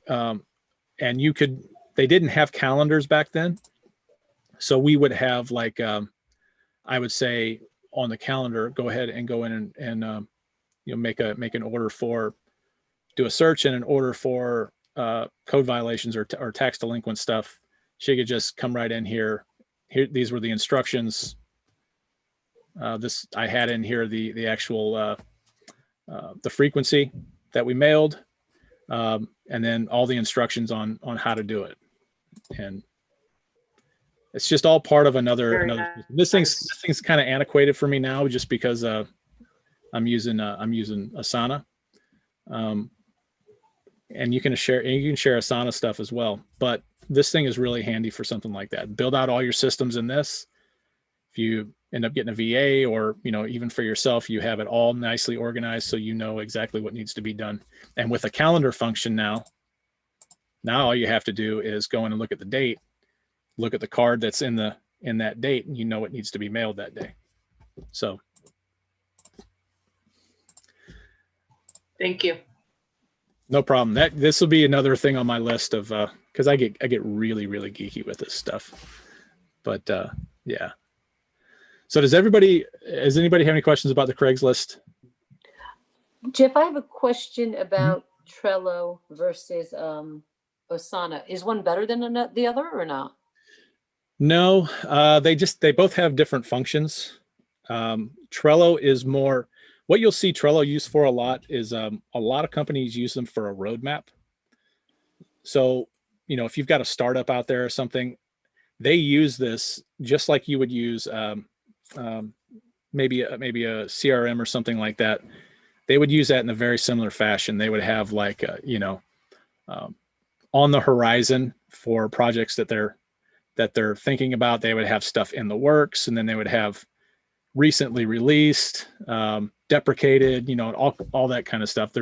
and you could, they didn't have calendars back then, so we would have like I would say on the calendar, go ahead and go in and you know, make an order for, do a search and an order for code violations or tax delinquent stuff. She could just come right in here. Here, these were the instructions. This I had in here the actual the frequency that we mailed, and then all the instructions on how to do it. And it's just all part of another. Nice. This thing's kind of antiquated for me now, just because I'm using Asana. And you can share Asana stuff as well. But this thing is really handy for something like that. Build out all your systems in this. If you end up getting a VA, or, you know, even for yourself, you have it all nicely organized so you know exactly what needs to be done. And with a calendar function now all you have to do is go in and look at the date, look at the card that's in that date, and you know what needs to be mailed that day. So Thank you. no problem. This will be another thing on my list of because I get really, really geeky with this stuff. But yeah. So does anybody have any questions about the Craigslist? Jeff, I have a question about Trello versus Asana. Is one better than the other or not? No, they both have different functions. Trello is more, what you'll see Trello used for a lot is a lot of companies use them for a roadmap. So, you know, if you've got a startup out there or something, they use this just like you would use maybe a CRM or something like that. They would use that in a very similar fashion. They would have like you know, on the horizon for projects that they're thinking about. They would have stuff in the works, and then they would have recently released, deprecated, you know, all that kind of stuff.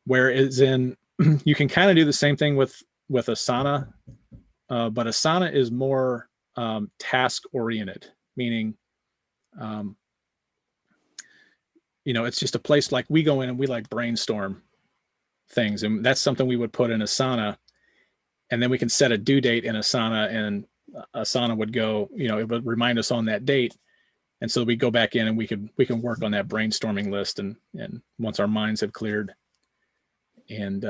Whereas in you can kind of do the same thing with Asana, but Asana is more task oriented, meaning you know, it's just a place like we go in and we like brainstorm things, and that's something we would put in Asana, and then we can set a due date in Asana, and Asana would go, you know, it would remind us on that date. And so we go back in and we can work on that brainstorming list, and once our minds have cleared. And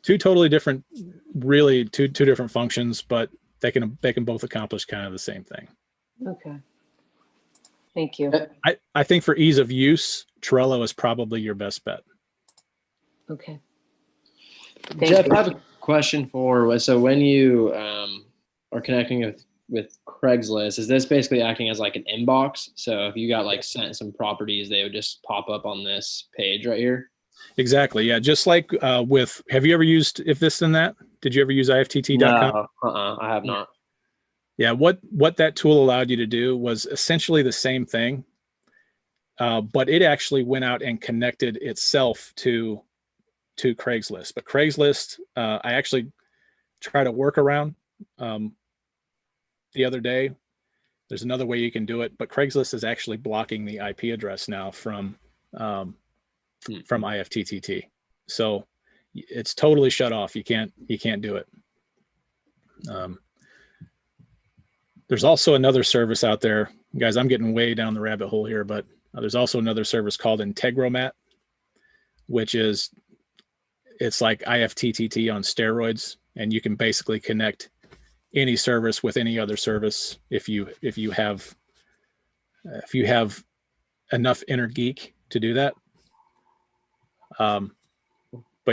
two totally different, really two different functions, but they can both accomplish kind of the same thing. Okay. Thank you. I think for ease of use, Trello is probably your best bet. Okay. Jeff, I have a question so when you are connecting with Craigslist, is this basically acting as like an inbox? So if you got like sent some properties, they would just pop up on this page right here? Exactly. Yeah. Just like have you ever used If This Then That? Did you ever use iftt.com? No, I have not. Yeah. What that tool allowed you to do was essentially the same thing, but it actually went out and connected itself to Craigslist. But Craigslist, I actually tried a workaround the other day. There's another way you can do it, but Craigslist is actually blocking the IP address now from IFTTT. So it's totally shut off. You can't do it. There's also another service out there, guys. I'm getting way down the rabbit hole here, but there's also another service called Integromat, which it's like IFTTT on steroids, and you can basically connect any service with any other service if you have enough inner geek to do that. But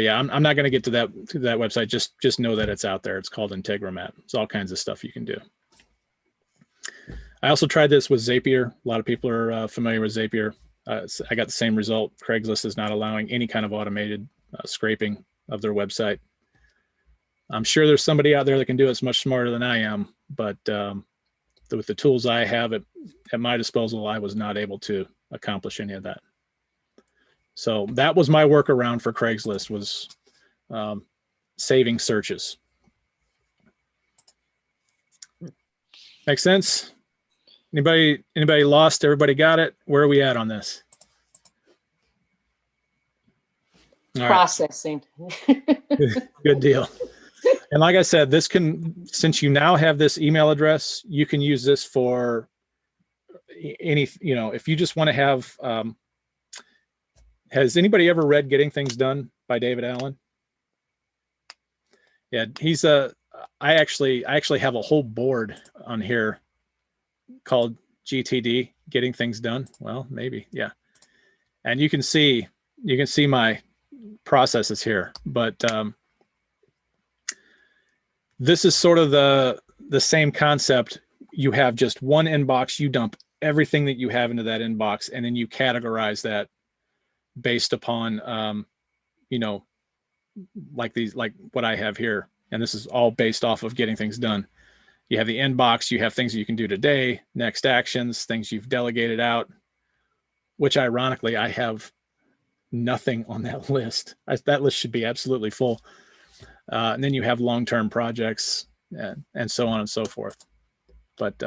yeah, I'm not going to get to that website. Just know that it's out there. It's called Integromat. It's all kinds of stuff you can do. I also tried this with Zapier. A lot of people are familiar with Zapier. I got the same result. Craigslist is not allowing any kind of automated scraping of their website. I'm sure there's somebody out there that can do it much smarter than I am, but with the tools I have at my disposal, I was not able to accomplish any of that. So that was my workaround for Craigslist, was saving searches. Make sense? Anybody lost? Everybody got it? Where are we at on this? All Processing. Right. Good deal. And like I said, since you now have this email address, you can use this for any, if you just want to have, has anybody ever read Getting Things Done by David Allen? Yeah, I actually have a whole board on here called GTD, Getting Things Done. Well, maybe, yeah. And you can see my processes here, but this is sort of the same concept. You have just one inbox, you dump everything that you have into that inbox, and then you categorize that based upon like what I have here. And this is all based off of Getting Things Done. You have the inbox, you have things you can do today, next actions, things you've delegated out, which ironically, I have nothing on that list. That list should be absolutely full. And then you have long-term projects and so on and so forth. But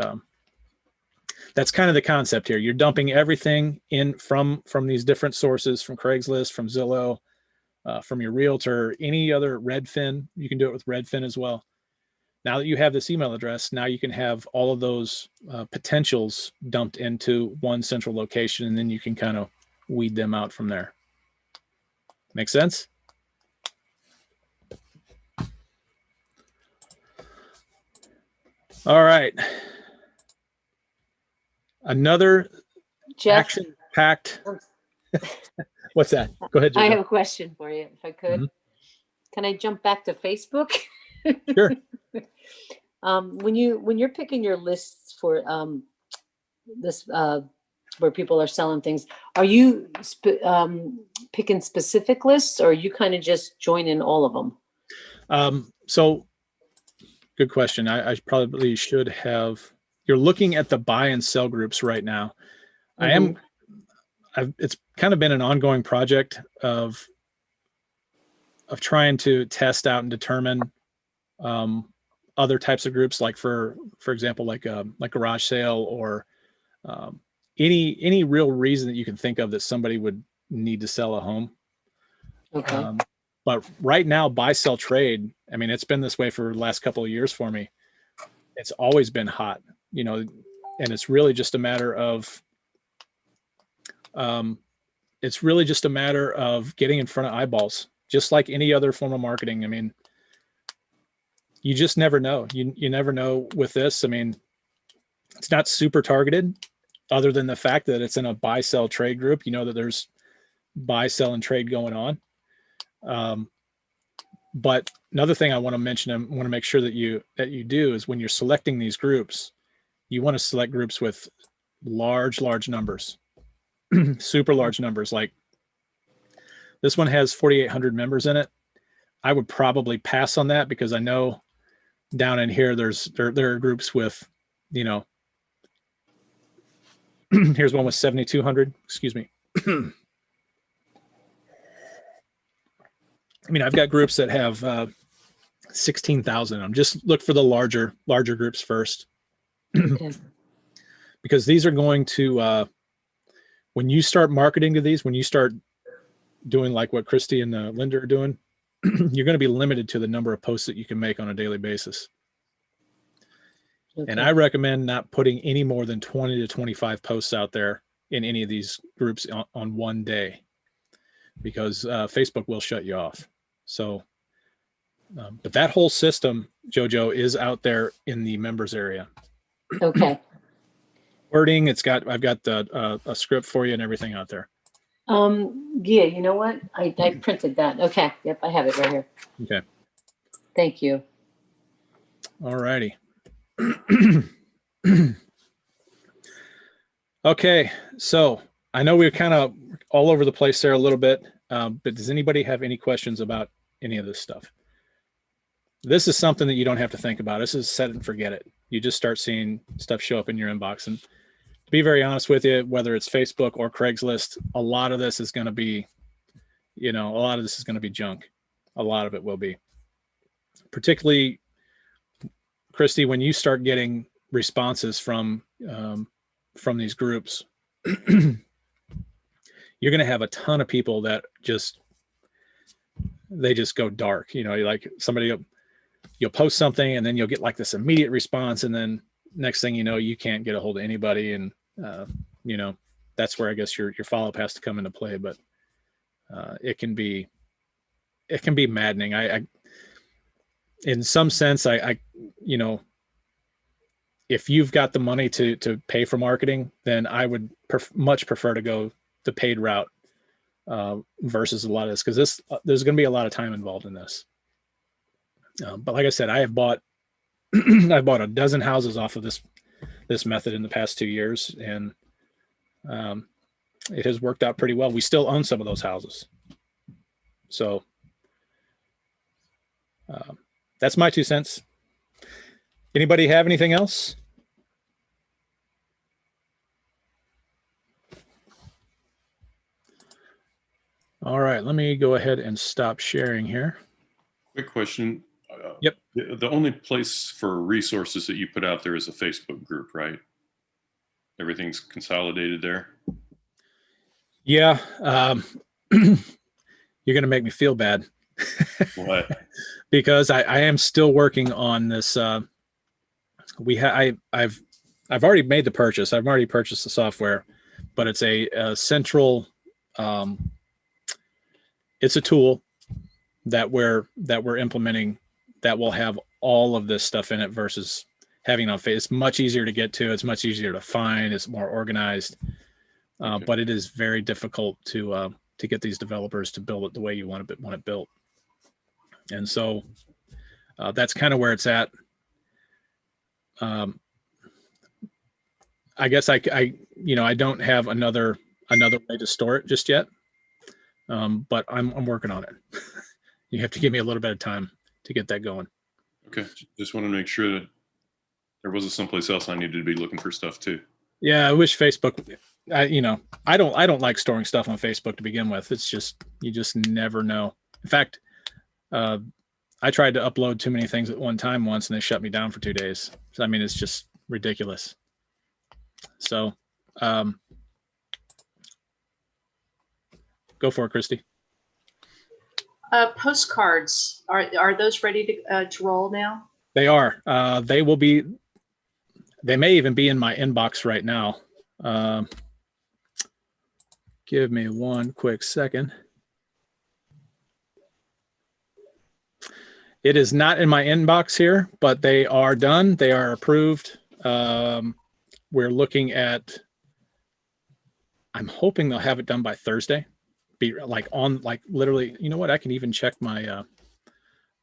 that's kind of the concept here. You're dumping everything in from these different sources, from Craigslist, from Zillow, from your realtor, any other Redfin. You can do it with Redfin as well. Now that you have this email address, now you can have all of those potentials dumped into one central location, and then you can kind of weed them out from there. Make sense? All right. Another action-packed. What's that? Go ahead, Jacob. I have a question for you, if I could. Mm-hmm. Can I jump back to Facebook? Sure. When you're picking your lists for this where people are selling things, are you picking specific lists, or are you kind of just joining all of them? So good question. I probably should have. You're looking at the buy and sell groups right now. Mm-hmm. It's kind of been an ongoing project of trying to test out and determine other types of groups, like for example, like garage sale, or any real reason that you can think of that somebody would need to sell a home. Okay. But right now, buy, sell, trade, I mean, it's been this way for the last couple of years for me. It's always been hot, and it's really just a matter of getting in front of eyeballs, just like any other form of marketing. I mean, you just never know. You never know with this. I mean, it's not super targeted other than the fact that it's in a buy sell trade group. You know that there's buy, sell, and trade going on. But another thing I want to mention, I want to make sure that you do is when you're selecting these groups, you want to select groups with large numbers, super large numbers. Like this one has 4,800 members in it. I would probably pass on that because I know down in here there are groups with, you know, here's one with 7,200. Excuse me. I mean, I've got groups that have 16,000. I'm just look for the larger groups first. Okay. Because these are going to, when you start marketing to these, when you start doing like what Christy and Linda are doing, you're going to be limited to the number of posts that you can make on a daily basis. Okay. And I recommend not putting any more than 20 to 25 posts out there in any of these groups on one day, because Facebook will shut you off. So, but that whole system, Jojo, is out there in the members area. Okay. Wording, I've got a script for you and everything out there. Yeah, you know what? I printed that. Okay. Yep, I have it right here. Okay. Thank you. All righty. Okay, so I know we're kind of all over the place there a little bit, but does anybody have any questions about any of this stuff? This is something that you don't have to think about. This is set and forget it. You just start seeing stuff show up in your inbox. And to be very honest with you, whether it's Facebook or Craigslist, a lot of this is going to be, you know, a lot of this is going to be junk. A lot of it will be. Particularly, Christy, when you start getting responses from these groups, you're going to have a ton of people that they just go dark. You know, like somebody, you'll post something and then you'll get like this immediate response, and then next thing you know, you can't get a hold of anybody, and you know, that's where I guess your follow-up has to come into play. But it can be maddening. I in some sense, I you know, if you've got the money to pay for marketing, then I would much prefer to go the paid route versus a lot of this, because there's going to be a lot of time involved in this. But like I said, I have bought I bought a dozen houses off of this method in the past 2 years, and it has worked out pretty well. We still own some of those houses, so that's my 2 cents. Anybody have anything else? All right, let me go ahead and stop sharing here. Quick question. Yep. The only place for resources that you put out there is a Facebook group, right? Everything's consolidated there. Yeah. You're going to make me feel bad. What? Because I am still working on this. I've already made the purchase. I've already purchased the software, but it's a central. It's a tool that we're implementing that will have all of this stuff in it versus having it on Facebook. It's much easier to get to. It's much easier to find. It's more organized, okay. But it is very difficult to get these developers to build it the way you want it built. And so that's kind of where it's at. I guess I don't have another way to store it just yet. But I'm working on it. You have to give me a little bit of time to get that going. Okay. Just want to make sure that there wasn't someplace else I needed to be looking for stuff too. Yeah. I wish Facebook, I don't like storing stuff on Facebook to begin with. It's just, you just never know. In fact, I tried to upload too many things at one time once and they shut me down for 2 days. So, I mean, it's just ridiculous. So, go for it, Christy. Postcards, are those ready to roll now? They are. They will be. They may even be in my inbox right now. Give me one quick second. It is not in my inbox here, but they are done. They are approved. We're looking at, I'm hoping they'll have it done by Thursday. Be like on, like literally, you know what? I can even check my,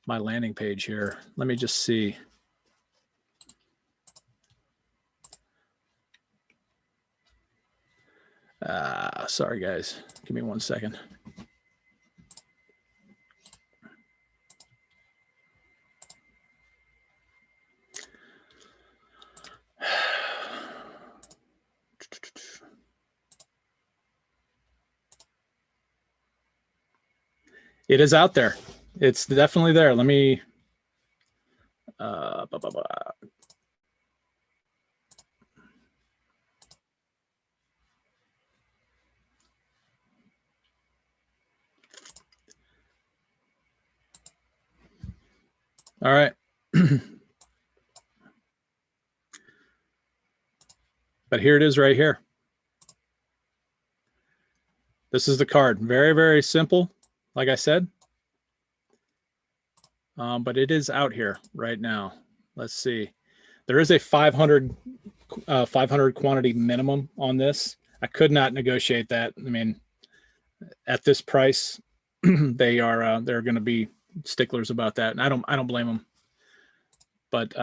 my landing page here. Let me just see. Sorry guys, give me 1 second. It is out there. It's definitely there. Let me, blah, blah, blah. All right. But here it is right here. This is the card. Very, very simple, like I said. But it is out here right now. Let's see. There is a 500 quantity minimum on this. I could not negotiate that. I mean, at this price, they're going to be sticklers about that, and I don't blame them. But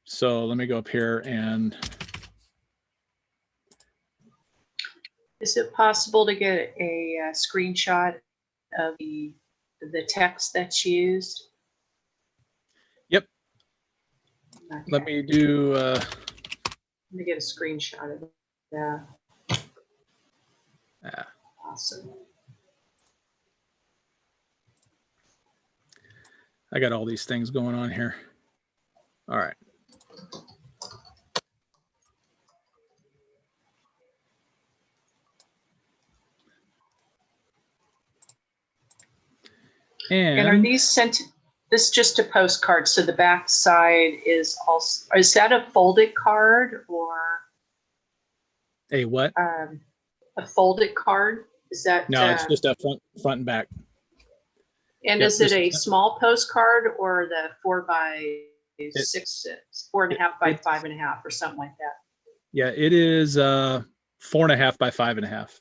so let me go up here and. Is it possible to get a screenshot of the text that's used? Yep. Okay. Let me do. Let me get a screenshot of that. Yeah. Awesome. I got all these things going on here. All right. And are these sent? This is just a postcard, so the back side is also. Is that a folded card or a what? A folded card? Is that? No, it's just a front and back. And Yep, is it a small postcard or the 4x6, 4.5 by 5.5 or something like that? Yeah, it is 4.5 by 5.5.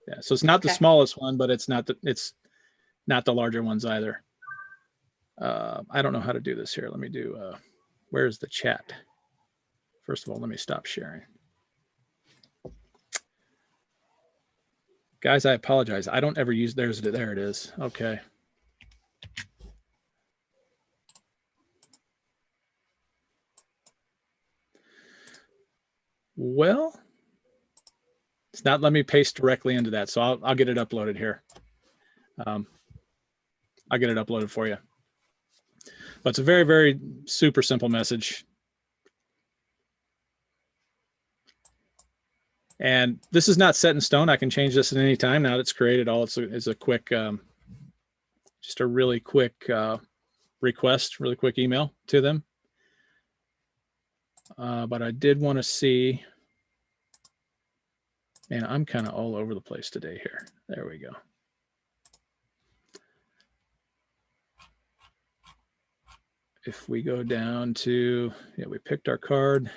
Yeah, so it's not the smallest one, but it's not the larger ones either. I don't know how to do this here. Let me do. Where's the chat? First of all, let me stop sharing. Guys, I apologize. I don't ever use theirs. There it is. Okay. Well, it's not letting me paste directly into that, so I'll get it uploaded here. I'll get it uploaded for you. But it's a very, very super simple message. And this is not set in stone. I can change this at any time. Now that it's created, all it's a quick, just a really quick request, really quick email to them. But I did want to see, man, I'm kind of all over the place today here. There we go. If we go down to, yeah, we picked our card.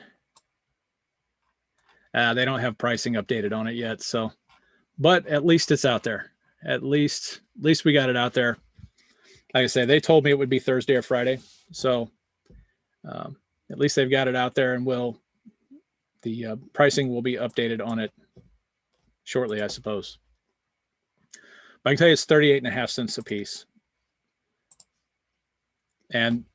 They don't have pricing updated on it yet. So, but at least it's out there. At least we got it out there. Like I say, they told me it would be Thursday or Friday. So at least they've got it out there, and the pricing will be updated on it shortly, I suppose. But I can tell you it's 38.5 cents a piece. And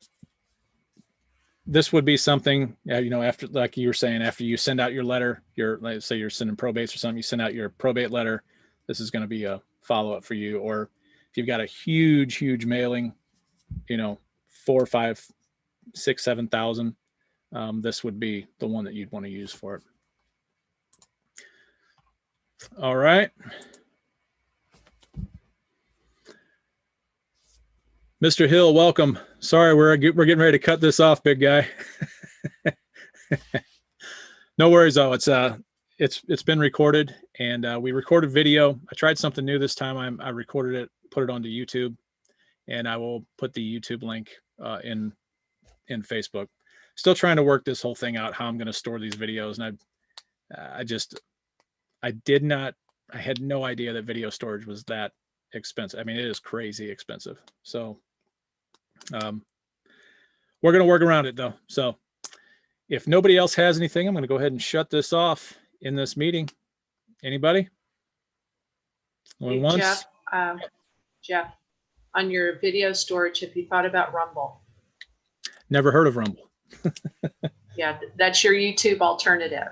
this would be something, you know, after, like you were saying, after you send out your letter, let's say you're sending probates or something, you send out your probate letter, this is going to be a follow-up for you. Or if you've got a huge mailing, you know, 4, 5, 6, 7,000, this would be the one that you'd want to use for it. All right. Mr. Hill, welcome. Sorry, we're getting ready to cut this off, big guy. No worries though. It's been recorded, and we recorded video. I tried something new this time. I recorded it, put it onto YouTube, and I will put the YouTube link in Facebook. Still trying to work this whole thing out, how I'm going to store these videos. And I had no idea that video storage was that expensive. I mean, it is crazy expensive. So we're going to work around it though. So if nobody else has anything, I'm going to go ahead and shut this off in this meeting. Anybody? Going Hey, once? Jeff, on your video storage, have you thought about Rumble? Never heard of Rumble. Yeah, that's your YouTube alternative.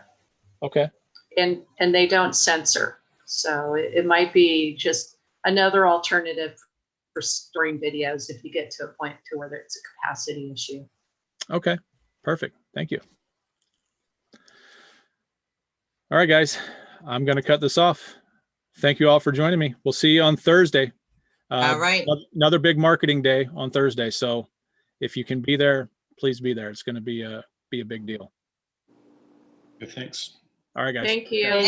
Okay. And they don't censor. So it might be just another alternative for storing videos if you get to a point to where it's a capacity issue. Okay, perfect. Thank you. All right, guys, I'm going to cut this off. Thank you all for joining me. We'll see you on Thursday. All right. Another big marketing day on Thursday. So if you can be there, please be there. It's going to be a big deal. Thanks. All right, guys. Thank you.